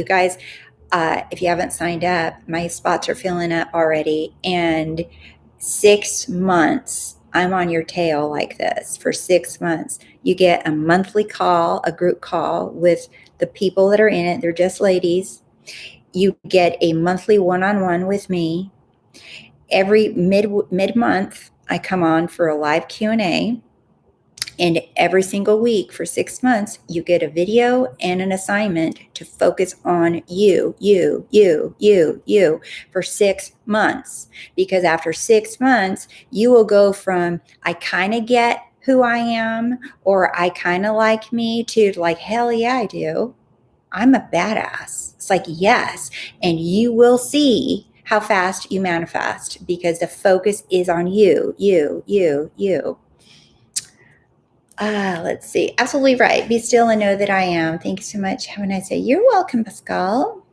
signed up, my spots are filling up already. And 6 months, I'm on your tail like this for 6 months. You get a monthly call, a group call with the people that are in it. They're just ladies. You get a monthly one-on-one with me. Every mid-month, I come on for a live Q&A. And every single week for 6 months, you get a video and an assignment to focus on you for 6 months. Because after 6 months, you will go from, I kind of get who I am, or I kind of like me, to like, hell yeah, I do. I'm a badass. It's like, yes. And you will see how fast you manifest, because the focus is on you. Let's see. Absolutely right. Be still and know that I am. Thank you so much. Have a nice day. You're welcome, Pascal.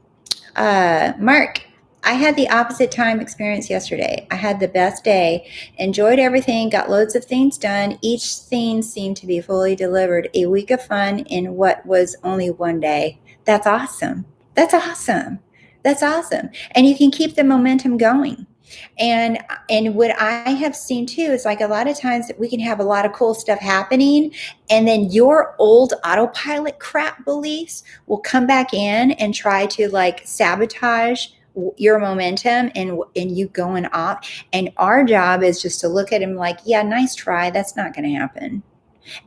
Mark, I had the opposite time experience yesterday. I had the best day, enjoyed everything, got loads of things done. Each thing seemed to be fully delivered. A week of fun in what was only one day. That's awesome. That's awesome. That's awesome. And you can keep the momentum going. And what I have seen too is, like, a lot of times we can have a lot of cool stuff happening, and then your old autopilot crap beliefs will come back in and try to like sabotage your momentum and you going off. And our job is just to look at him like, yeah, nice try. That's not going to happen.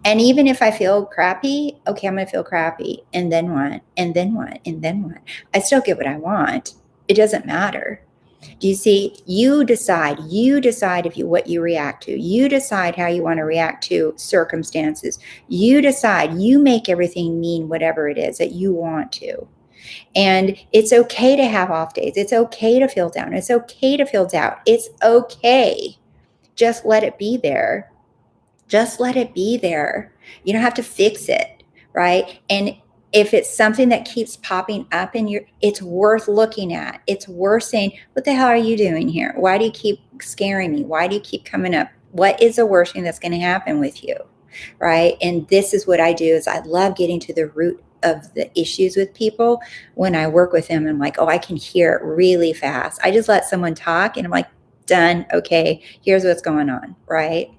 And even if I feel crappy, okay, I'm going to feel crappy. And then what? And then what? And then what? I still get what I want. It doesn't matter. Do you see? You decide what you react to. You decide how you want to react to circumstances. You decide. You make everything mean whatever it is that you want to. And it's okay to have off days. It's okay to feel down. It's okay to feel doubt. It's okay. Just let it be there. Just let it be there. You don't have to fix it, right? And if it's something that keeps popping up it's worth looking at. It's worth saying, what the hell are you doing here? Why do you keep scaring me? Why do you keep coming up? What is the worst thing that's going to happen with you, right? And this is what I do, is I love getting to the root of the issues with people. When I work with them, I'm like, oh, I can hear it really fast. I just let someone talk and I'm like, done. Okay, here's what's going on, right?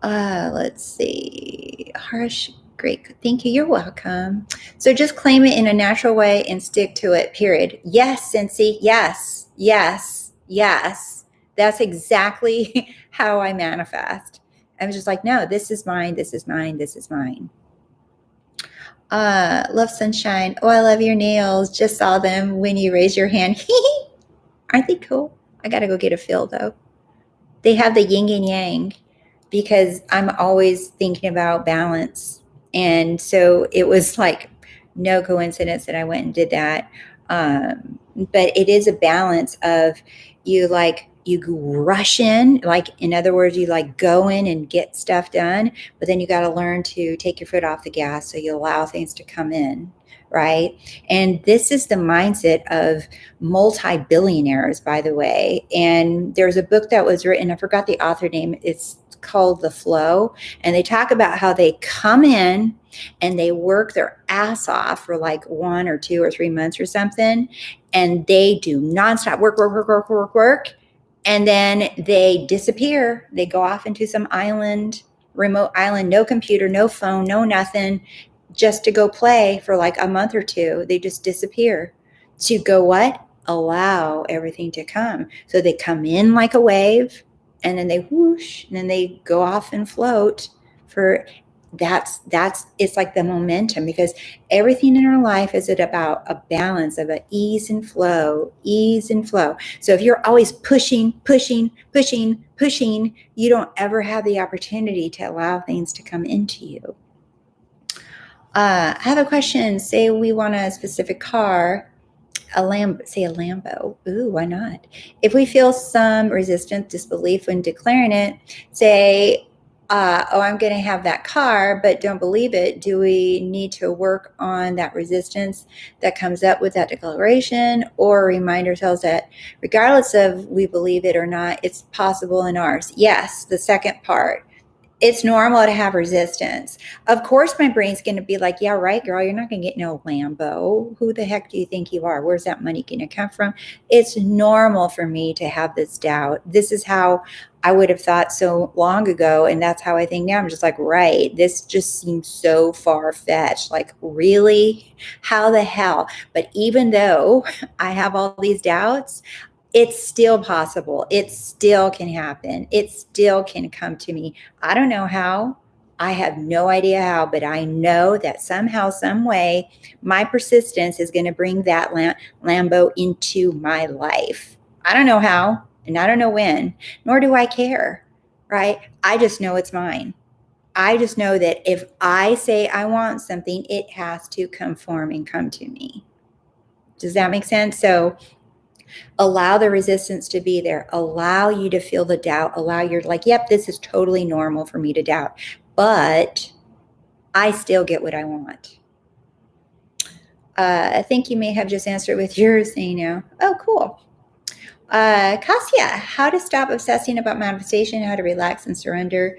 Let's see. Harsh, great. Thank you. You're welcome. So just claim it in a natural way and stick to it, period. Yes, Cincy. Yes, yes, yes. That's exactly how I manifest. I'm just like, no, this is mine. This is mine. This is mine. Love Sunshine. Oh, I love your nails. Just saw them when you raised your hand. Aren't they cool? I got to go get a fill though. They have the yin and yang, because I'm always thinking about balance. And so it was like no coincidence that I went and did that. But it is a balance of you rush in, like, in other words, you like go in and get stuff done, but then you got to learn to take your foot off the gas so you allow things to come in. Right. And this is the mindset of multi-billionaires, by the way. And there's a book that was written, I forgot the author name. It's called The Flow. And they talk about how they come in and they work their ass off for like 1 or 2 or 3 months or something. And they do nonstop work. And then they disappear. They go off into some island remote island, no computer, no phone, no nothing, just to go play for like a month or two. They just disappear to go what? Allow everything to come. So they come in like a wave, and then they whoosh, and then they go off and float for that's it's like the momentum, because everything in our life is about a balance of an ease and flow, ease and flow. So if you're always pushing, you don't ever have the opportunity to allow things to come into you. I have a question. Say we want a specific car, say a Lambo. Ooh, why not? If we feel some resistance, disbelief when declaring it, say, oh, I'm going to have that car, but don't believe it. Do we need to work on that resistance that comes up with that declaration, or remind ourselves that regardless of we believe it or not, it's possible in ours? Yes, the second part. It's normal to have resistance. Of course, my brain's going to be like, yeah, right, girl, you're not going to get no Lambo. Who the heck do you think you are? Where's that money going to come from? It's normal for me to have this doubt. This is how I would have thought so long ago, and that's how I think now. I'm just like, right, this just seems so far-fetched. Like, really? How the hell? But even though I have all these doubts, it's still possible. It still can happen. It still can come to me. I don't know how. I have no idea how, but I know that somehow, some way, my persistence is going to bring that Lambo into my life. I don't know how, and I don't know when, nor do I care, right? I just know it's mine. I just know that if I say I want something, it has to conform and come to me. Does that make sense? So allow the resistance to be there. Allow you to feel the doubt. Allow your like, yep, this is totally normal for me to doubt, but I still get what I want. I think you may have just answered with yours saying now. Oh, cool. Kasia, how to stop obsessing about manifestation, how to relax and surrender.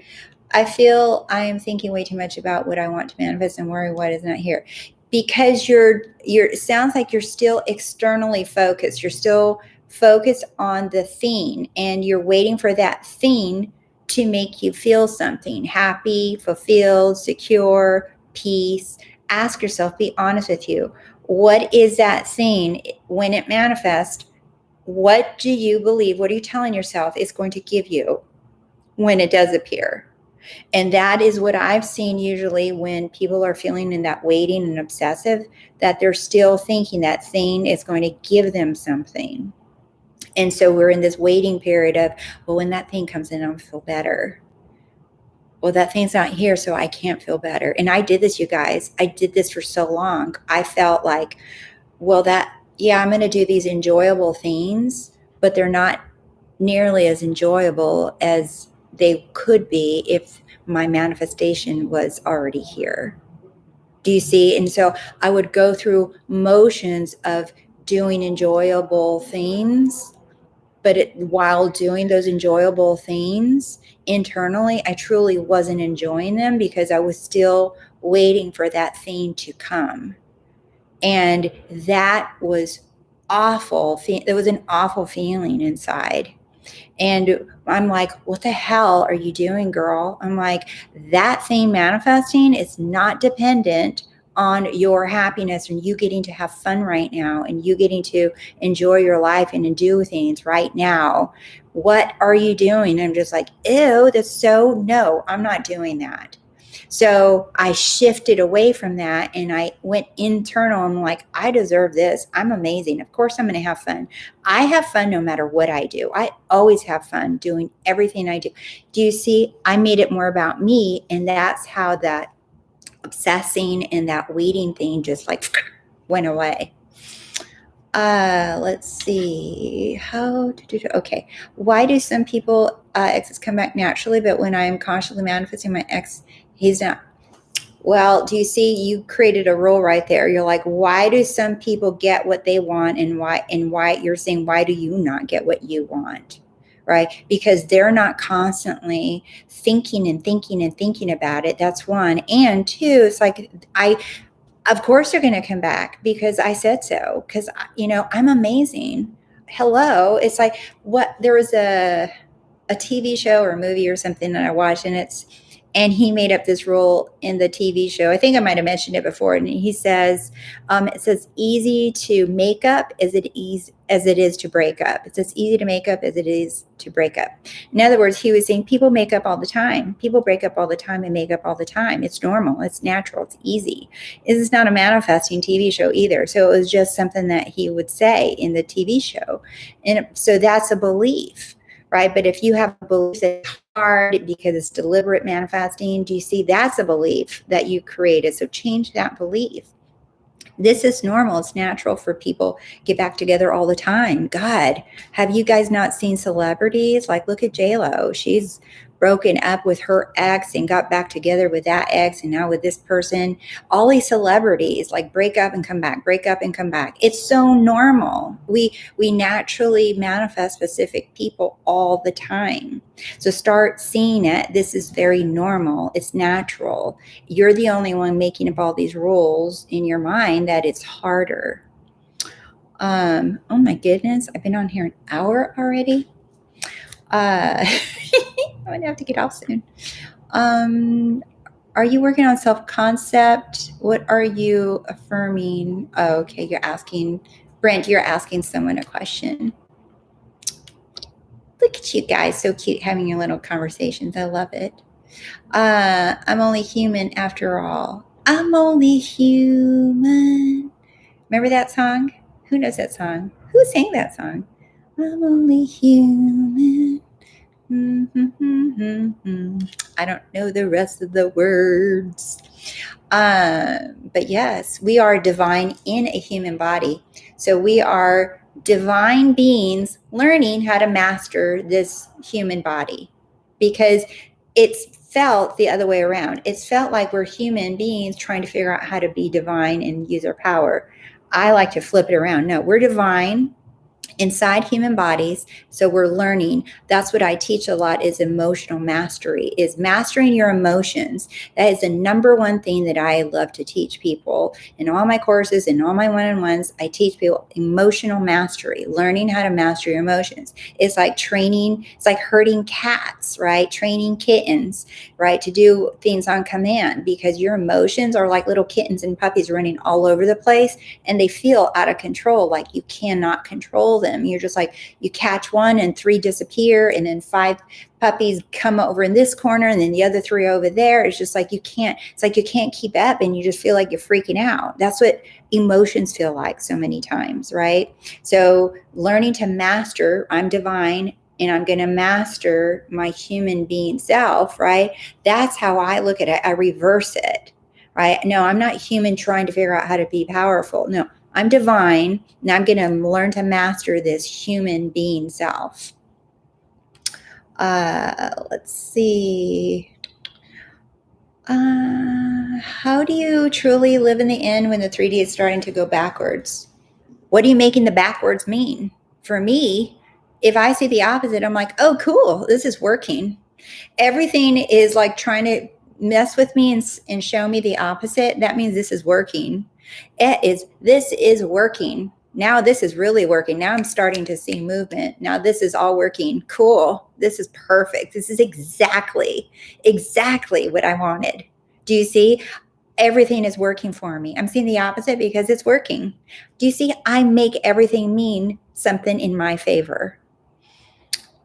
I feel I am thinking way too much about what I want to manifest and worry what is not here. Because it sounds like you're still externally focused. You're still focused on the thing, and you're waiting for that thing to make you feel something happy, fulfilled, secure, peace. Ask yourself, be honest with you. What is that thing when it manifests? What do you believe? What are you telling yourself it's going to give you when it does appear? And that is what I've seen usually when people are feeling in that waiting and obsessive, that they're still thinking that thing is going to give them something. And so we're in this waiting period of, well, when that thing comes in, I'll feel better. Well, that thing's not here, so I can't feel better. And I did this, you guys. I did this for so long. I felt like, well, I'm going to do these enjoyable things, but they're not nearly as enjoyable as they could be if my manifestation was already here. Do you see? And so I would go through motions of doing enjoyable things, but while doing those enjoyable things internally, I truly wasn't enjoying them because I was still waiting for that thing to come. And that was awful. It was an awful feeling inside. And I'm like, what the hell are you doing, girl? I'm like, that thing manifesting is not dependent on your happiness and you getting to have fun right now and you getting to enjoy your life and do things right now. What are you doing? I'm just like, ew, no, I'm not doing that. So I shifted away from that and I went internal. I'm like, I deserve this. I'm amazing. Of course, I'm going to have fun. I have fun no matter what I do. I always have fun doing everything I do. Do you see? I made it more about me. And that's how that obsessing and that waiting thing just like went away. Let's see. Okay. Why do some people exes come back naturally, but when I am consciously manifesting my ex, he's not? Well, do you see? You created a rule right there. You're like, why do some people get what they want, and why you're saying why do you not get what you want? Right? Because they're not constantly thinking about it. That's one. And two, it's like of course they're going to come back because I said so. Because I'm amazing. Hello. It's like there was a TV show or a movie or something that I watched, and And he made up this rule in the TV show. I think I might have mentioned it before. And he says, it says easy to make up as it is to break up. It's as easy to make up as it is to break up. In other words, he was saying people make up all the time. People break up all the time and make up all the time. It's normal. It's natural. It's easy. This is not a manifesting TV show either. So it was just something that he would say in the TV show. And so that's a belief, right? But if you have a belief that it's hard because it's deliberate manifesting, do you see that's a belief that you created? So change that belief. This is normal. It's natural for people get back together all the time. God, have you guys not seen celebrities? Like, look at J-Lo. She's broken up with her ex and got back together with that ex and now with this person. All these celebrities like break up and come back, break up and come back. It's so normal. We naturally manifest specific people all the time. So start seeing it. This is very normal. It's natural. You're the only one making up all these rules in your mind that it's harder. Oh my goodness, I've been on here an hour already. I'm gonna have to get off soon. Are you working on self-concept? What are you affirming? Oh, okay, you're asking, Brent, you're asking someone a question. Look at you guys, so cute having your little conversations. I love it. I'm only human after all. I'm only human. Remember that song? Who knows that song? Who sang that song? I'm only human. I don't know the rest of the words. But yes, we are divine in a human body. So we are divine beings learning how to master this human body, because it's felt the other way around. It's felt like we're human beings trying to figure out how to be divine and use our power. I like to flip it around. No, we're divine inside human bodies. So we're learning. That's what I teach a lot, is emotional mastery, is mastering your emotions. That is the number one thing that I love to teach people in all my courses and all my one-on-ones. I teach people emotional mastery, learning how to master your emotions. It's like training, it's like herding cats, right? Training kittens, right? To do things on command, because your emotions are like little kittens and puppies running all over the place, and they feel out of control, like you cannot control them. You're just like, you catch one and 3 disappear, and then 5 puppies come over in this corner and then the other 3 over there. It's just like you can't keep up, and you just feel like you're freaking out. That's what emotions feel like so many times, right? So learning to master, I'm divine and I'm going to master my human being self, right? That's how I look at it. I reverse it, right? No, I'm not human trying to figure out how to be powerful. No, I'm divine, and I'm going to learn to master this human being self. Let's see. How do you truly live in the end when the 3D is starting to go backwards? What are you making the backwards mean? For me, if I see the opposite, I'm like, oh, cool, this is working. Everything is like trying to mess with me and show me the opposite. That means this is working. This is working. Now this is really working. Now I'm starting to see movement. Now this is all working. Cool. This is perfect. This is exactly what I wanted. Do you see? Everything is working for me. I'm seeing the opposite because it's working. Do you see? I make everything mean something in my favor.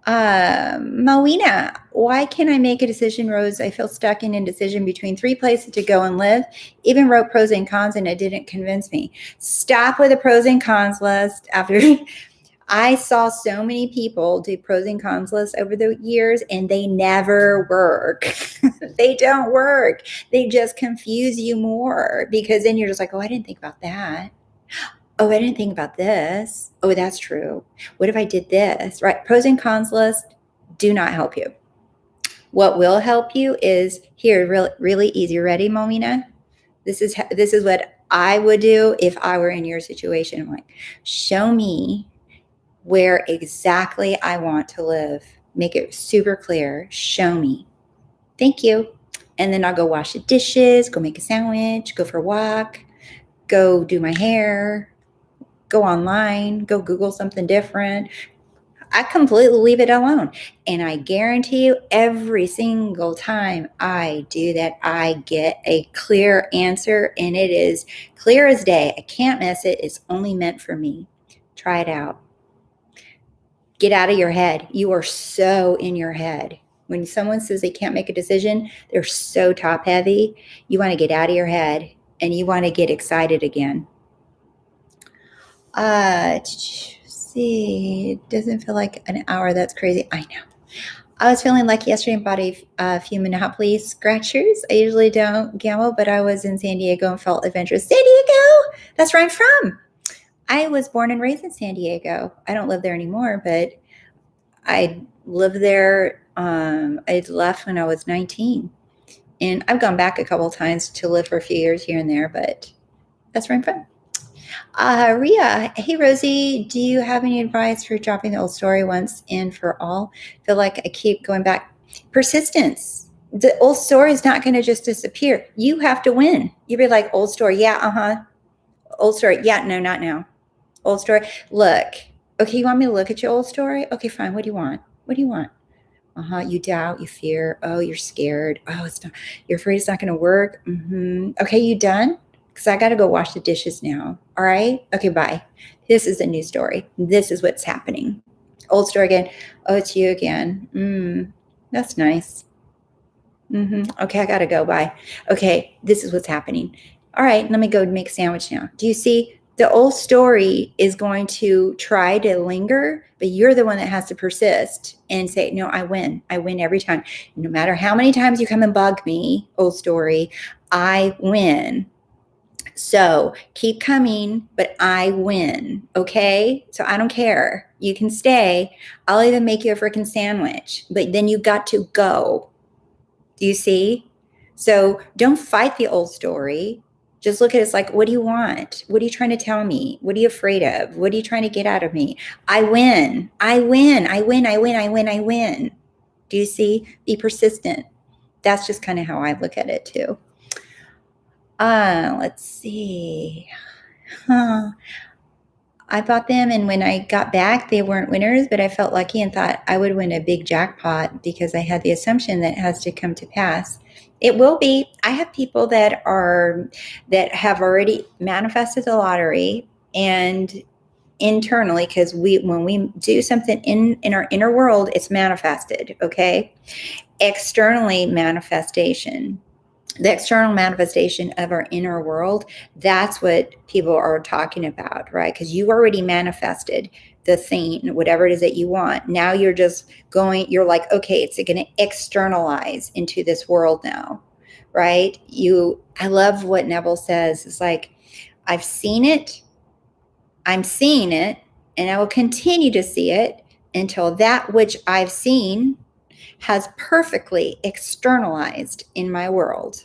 Moena, why can't I make a decision, Rose? I feel stuck in indecision between 3 places to go and live. Even wrote pros and cons, and it didn't convince me. Stop with the pros and cons list. After I saw so many people do pros and cons lists over the years, and they never work. They don't work. They just confuse you more, because then you're just like, oh, I didn't think about that. Oh, I didn't think about this. Oh, that's true. What if I did this? Right? Pros and cons list do not help you. What will help you is here, really easy. Ready, Momina? This is what I would do if I were in your situation. I'm like, show me where exactly I want to live. Make it super clear. Show me. Thank you. And then I'll go wash the dishes, go make a sandwich, go for a walk, go do my hair, go online, go Google something different. I completely leave it alone. And I guarantee you, every single time I do that, I get a clear answer, and it is clear as day. I can't miss it. It's only meant for me. Try it out. Get out of your head. You are so in your head. When someone says they can't make a decision, they're so top heavy. You want to get out of your head and you want to get excited again. See, it doesn't feel like an hour. That's crazy. I know. I was feeling like yesterday and bought a few Monopoly scratchers. I usually don't gamble, but I was in San Diego and felt adventurous. San Diego! That's where I'm from. I was born and raised in San Diego. I don't live there anymore, but I lived there. I left when I was 19. And I've gone back a couple of times to live for a few years here and there, but that's where I'm from. Ria, hey Rosie, do you have any advice for dropping the old story once and for all? I feel like I keep going back. Persistence. The old story is not going to just disappear. You have to win. You'd be like, old story, yeah, old story, yeah, no, not now. Old story, look. Okay, you want me to look at your old story? Okay, fine. What do you want? What do you want? You doubt, you fear. Oh, you're scared. Oh, it's not. You're afraid it's not going to work. Okay, you done? Because I got to go wash the dishes now. All right. Okay, bye. This is a new story. This is what's happening. Old story again. Oh, it's you again. That's nice. Okay, I got to go. Bye. Okay, this is what's happening. All right, let me go make a sandwich now. Do you see? The old story is going to try to linger, but you're the one that has to persist and say, no, I win. I win every time. No matter how many times you come and bug me, old story, I win. So keep coming, but I win. Okay? So I don't care. You can stay. I'll even make you a freaking sandwich, but then you got to go. Do you see? So don't fight the old story. Just look at it as like, what do you want? What are you trying to tell me? What are you afraid of? What are you trying to get out of me? I win. I win. I win. I win. I win. I win. Do you see? Be persistent. That's just kind of how I look at it too. Let's see. I bought them, and when I got back, they weren't winners, but I felt lucky and thought I would win a big jackpot because I had the assumption that it has to come to pass. It will be. I have people that have already manifested the lottery, and internally, because when we do something in our inner world, it's manifested. Okay, externally, manifestation. The external manifestation of our inner world, that's what people are talking about, right? Because you already manifested the thing, whatever it is that you want. Now you're just you're like, okay, it's going to externalize into this world now, right? I love what Neville says. It's like, I've seen it, I'm seeing it, and I will continue to see it until that which I've seen has perfectly externalized in my world.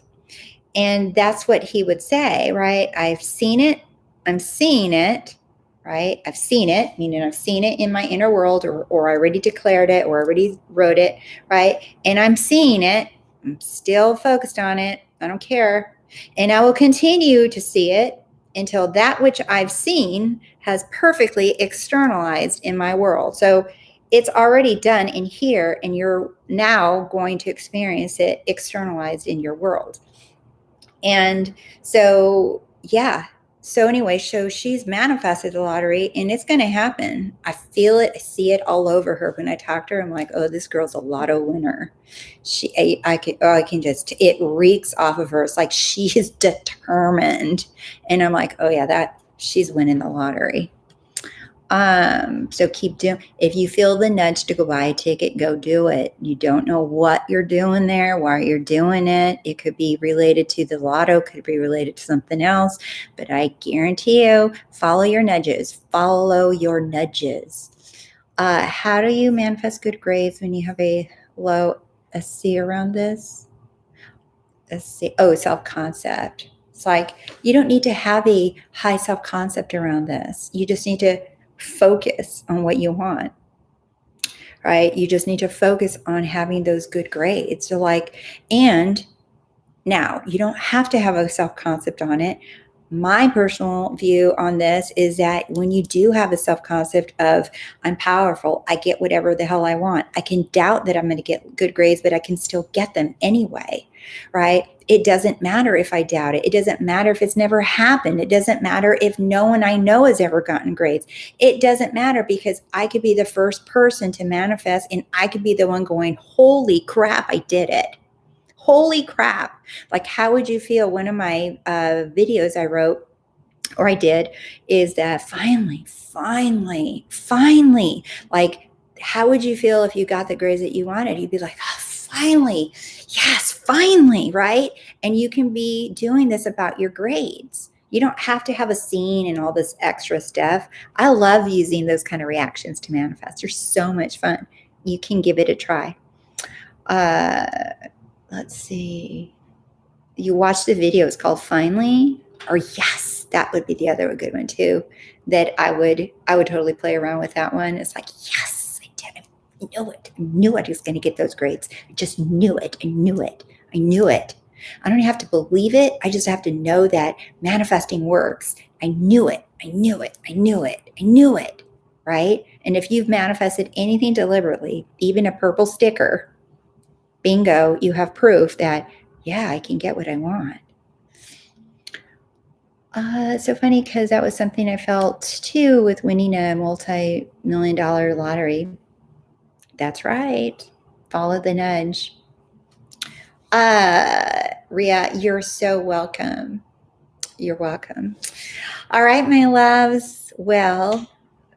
And that's what he would say, right? I've seen it, I'm seeing it, right? I've seen it, meaning I've seen it in my inner world, or I already declared it, or I already wrote it, right? And I'm seeing it, I'm still focused on it, I don't care. And I will continue to see it until that which I've seen has perfectly externalized in my world. So it's already done in here, and you're now going to experience it externalized in your world. And so, yeah. So anyway, so she's manifested the lottery, and it's going to happen. I feel it. I see it all over her. When I talk to her, I'm like, oh, this girl's a lotto winner. I can just, it reeks off of her. It's like she is determined. And I'm like, oh yeah, she's winning the lottery. So keep doing. If you feel the nudge to go buy a ticket, go do it. You don't know what you're doing there, why you're doing it. It could be related to the lotto, could be related to something else, but I guarantee you, follow your nudges. Follow your nudges. How do you manifest good grades when you have a low SC around this? SC, self-concept. It's like, you don't need to have a high self-concept around this. You just need to focus on what you want, right? You just need to focus on having those good grades. So and now you don't have to have a self-concept on it. my personal view on this is that when you do have a self-concept of I'm powerful, I get whatever the hell I want. I can doubt that I'm going to get good grades, but I can still get them anyway, right? It doesn't matter if I doubt it. It doesn't matter if it's never happened. It doesn't matter if no one I know has ever gotten grades. It doesn't matter because I could be the first person to manifest and I could be the one going, holy crap, I did it. Holy crap. Like, how would you feel? One of my videos I wrote or I did is that finally, like, how would you feel if you got the grades that you wanted? You'd be like, oh, finally, yes, finally, right? And you can be doing this about your grades. You don't have to have a scene and all this extra stuff. I love using those kind of reactions to manifest. They're so much fun. You can give it a try. Let's see. You watch the video. It's called Finally, or Yes. That would be the other good one too. That I would totally play around with that one. It's like, yes, I did it. I knew it. I knew I was going to get those grades. I just knew it. I knew it. I knew it. I don't have to believe it. I just have to know that manifesting works. I knew it. I knew it. I knew it. I knew it. Right? And if you've manifested anything deliberately, even a purple sticker, bingo, you have proof that, yeah, I can get what I want. It's so funny because that was something I felt too with winning a multi-million-dollar lottery. That's right. Follow the nudge. Ria, you're so welcome. You're welcome. All right, my loves. Well,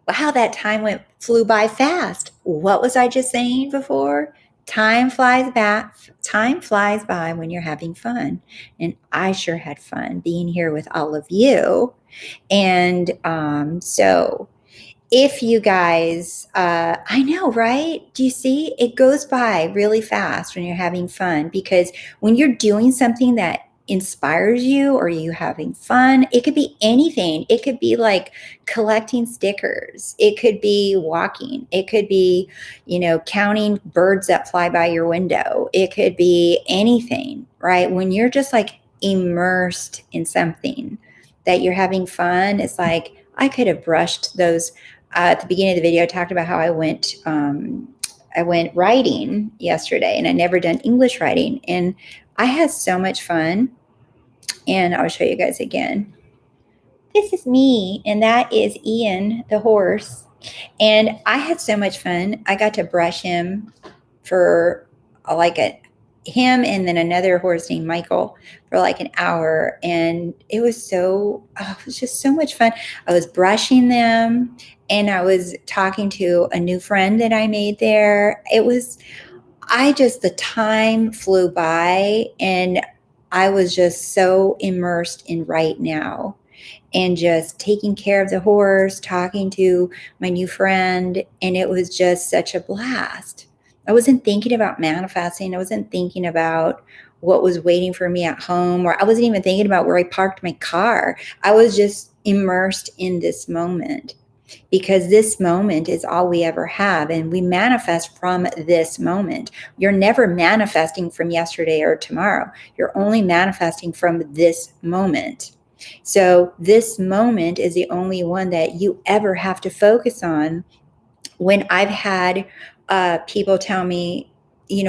wow, that time flew by fast. What was I just saying before? Time flies by when you're having fun. And I sure had fun being here with all of you. And so if you guys, I know, right? Do you see? It goes by really fast when you're having fun, because when you're doing something that inspires you or you having fun, it could be anything. It could be like collecting stickers. It could be walking. It could be, counting birds that fly by your window. It could be anything, right? When you're just like immersed in something that you're having fun, it's like I could have brushed those. At the beginning of the video, I talked about how I went writing yesterday, and I never done English writing, and I had so much fun. And I'll show you guys again. This is me, and that is Ian, the horse. And I had so much fun. I got to brush him for him and then another horse named Michael for like an hour. And it was just so much fun. I was brushing them and I was talking to a new friend that I made there. The time flew by and I was just so immersed in right now and just taking care of the horse, talking to my new friend. And it was just such a blast. I wasn't thinking about manifesting. I wasn't thinking about what was waiting for me at home, or I wasn't even thinking about where I parked my car. I was just immersed in this moment, because this moment is all we ever have. And we manifest from this moment. You're never manifesting from yesterday or tomorrow. You're only manifesting from this moment. So this moment is the only one that you ever have to focus on. When I've had people tell me,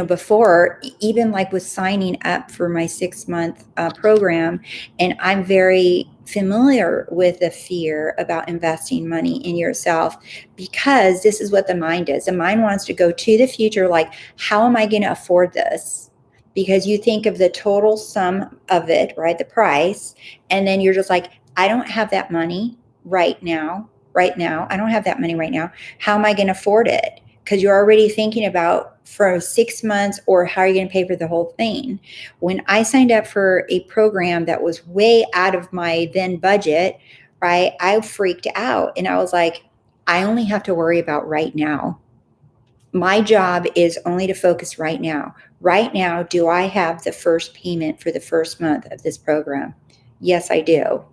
before, even like with signing up for my 6-month program, and I'm very familiar with the fear about investing money in yourself, because this is what the mind does. The mind wants to go to the future, like, how am I going to afford this? Because you think of the total sum of it, right? The price. And then you're just like, I don't have that money right now. I don't have that money right now. How am I going to afford it? Because you're already thinking about for 6 months, or how are you going to pay for the whole thing? When I signed up for a program that was way out of my then budget, right, I freaked out and I was like, I only have to worry about right now. My job is only to focus right now. Right now, do I have the first payment for the first month of this program? Yes, I do.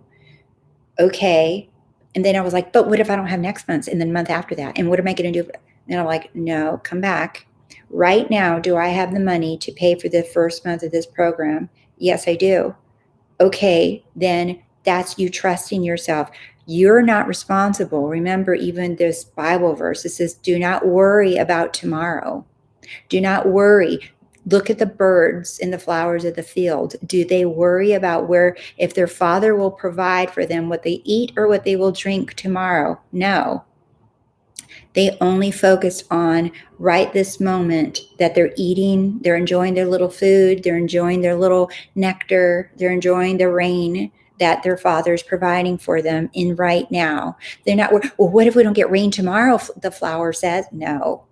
Okay. And then I was like, but what if I don't have next month and then month after that? And what am I going to do? And I'm like, no, come back. Right now, do I have the money to pay for the first month of this program? Yes, I do. Okay, then That's you trusting yourself. You're not responsible. Remember, even this Bible verse, it says, do not worry about tomorrow. Do not worry. Look at the birds and the flowers of the field. Do they worry about if their father will provide for them what they eat or what they will drink tomorrow? No. They only focus on right this moment that they're eating, they're enjoying their little food, they're enjoying their little nectar, they're enjoying the rain that their father's providing for them in right now. They're not, well, what if we don't get rain tomorrow? The flower says, no.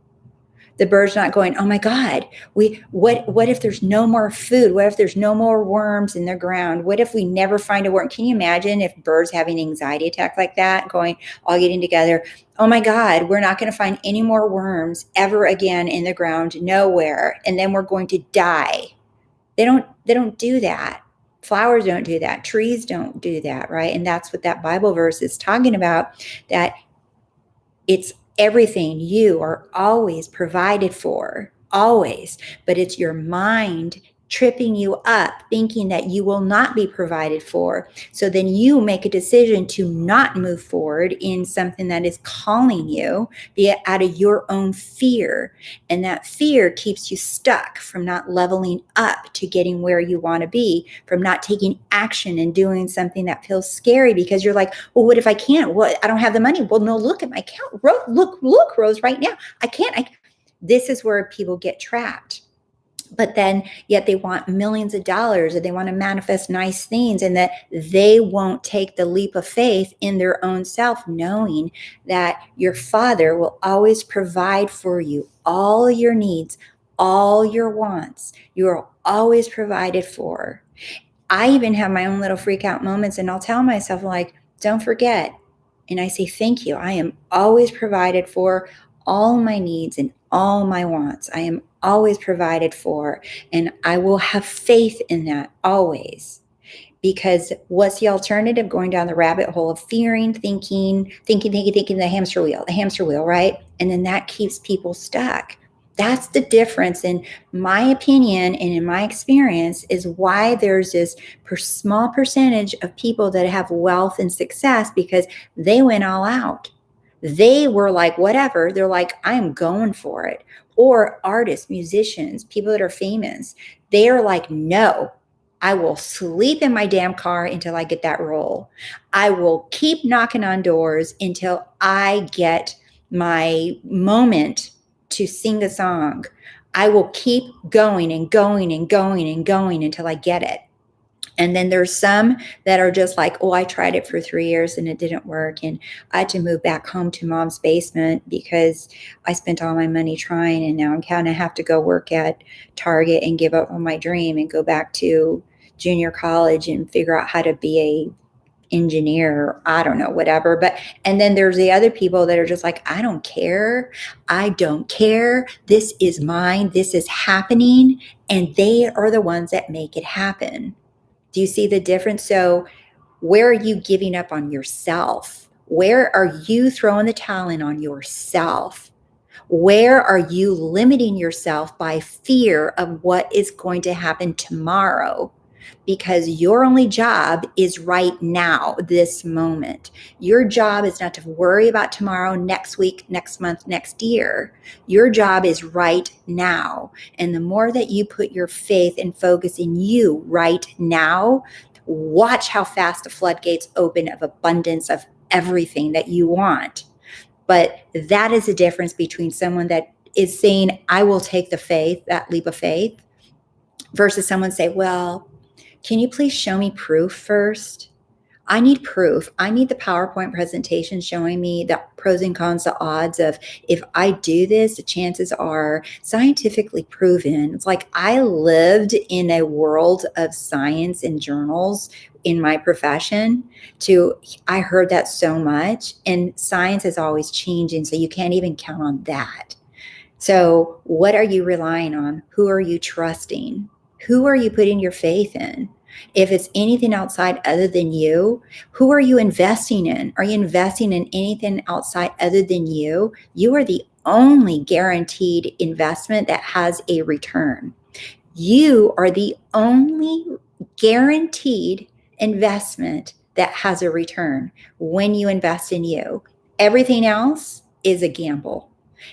The bird's not going, oh my God, what if there's no more food? What if there's no more worms in the ground? What if we never find a worm? Can you imagine if birds having an anxiety attack like that, going, all getting together, oh my God, we're not going to find any more worms ever again in the ground, nowhere. And then we're going to die. They don't do that. Flowers don't do that. Trees don't do that, right? And that's what that Bible verse is talking about, that it's everything you are always provided for, always. But it's your mind tripping you up, thinking that you will not be provided for. So then you make a decision to not move forward in something that is calling you, be it out of your own fear. And that fear keeps you stuck from not leveling up to getting where you want to be, from not taking action and doing something that feels scary because you're like, well, what if I can't? Well, I don't have the money. Well, no, look at my account. Look, Rose, right now. I can't. This is where people get trapped. But then yet they want millions of dollars, or they want to manifest nice things, and that they won't take the leap of faith in their own self, knowing that your father will always provide for you all your needs, all your wants. You are always provided for. I even have my own little freak out moments, and I'll tell myself, like, don't forget. And I say, thank you. I am always provided for, all my needs and all my wants. I am always provided for, and I will have faith in that always. Because what's the alternative? Going down the rabbit hole of fearing, thinking, the hamster wheel, right? And then that keeps people stuck. That's the difference, in my opinion and in my experience, is why there's this small percentage of people that have wealth and success, because they went all out. They were like, whatever. They're like, I'm going for it. Or artists, musicians, people that are famous, they are like, no, I will sleep in my damn car until I get that role. I will keep knocking on doors until I get my moment to sing a song. I will keep going and going and going and going until I get it. And then there's some that are just like, oh, I tried it for 3 years and it didn't work. And I had to move back home to mom's basement because I spent all my money trying. And now I'm kind of have to go work at Target and give up on my dream and go back to junior college and figure out how to be a engineer, or I don't know, whatever. And then there's the other people that are just like, I don't care. This is mine. This is happening. And they are the ones that make it happen. Do you see the difference? So where are you giving up on yourself? Where are you throwing the towel in on yourself? Where are you limiting yourself by fear of what is going to happen tomorrow? Because your only job is right now, this moment. Your job is not to worry about tomorrow, next week, next month, next year. Your job is right now. And the more that you put your faith and focus in you right now, watch how fast the floodgates open of abundance of everything that you want. But that is the difference between someone that is saying, I will take the faith, that leap of faith, versus someone say, well, can you please show me proof first? I need proof. I need the PowerPoint presentation showing me the pros and cons, the odds of, if I do this, the chances are scientifically proven. It's like I lived in a world of science and journals in my profession. I heard that so much, and science is always changing, so you can't even count on that. So what are you relying on? Who are you trusting? Who are you putting your faith in? If it's anything outside other than you, who are you investing in? Are you investing in anything outside other than you? You are the only guaranteed investment that has a return. You are the only guaranteed investment that has a return when you invest in you. Everything else is a gamble,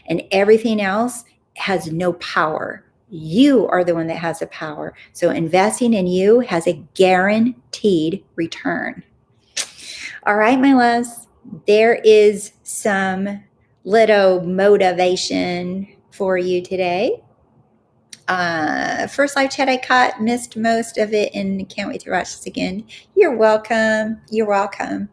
and everything else has no power. You are the one that has the power. So investing in you has a guaranteed return. All right, my loves, there is some little motivation for you today. First live chat I caught, missed most of it, and can't wait to watch this again. You're welcome. You're welcome.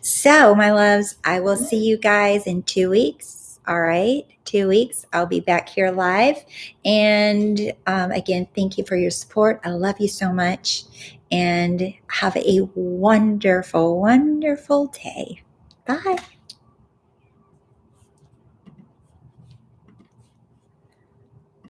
So, my loves, I will see you guys in 2 weeks. All right, 2 weeks. I'll be back here live. And again, thank you for your support. I love you so much. And have a wonderful, wonderful day. Bye.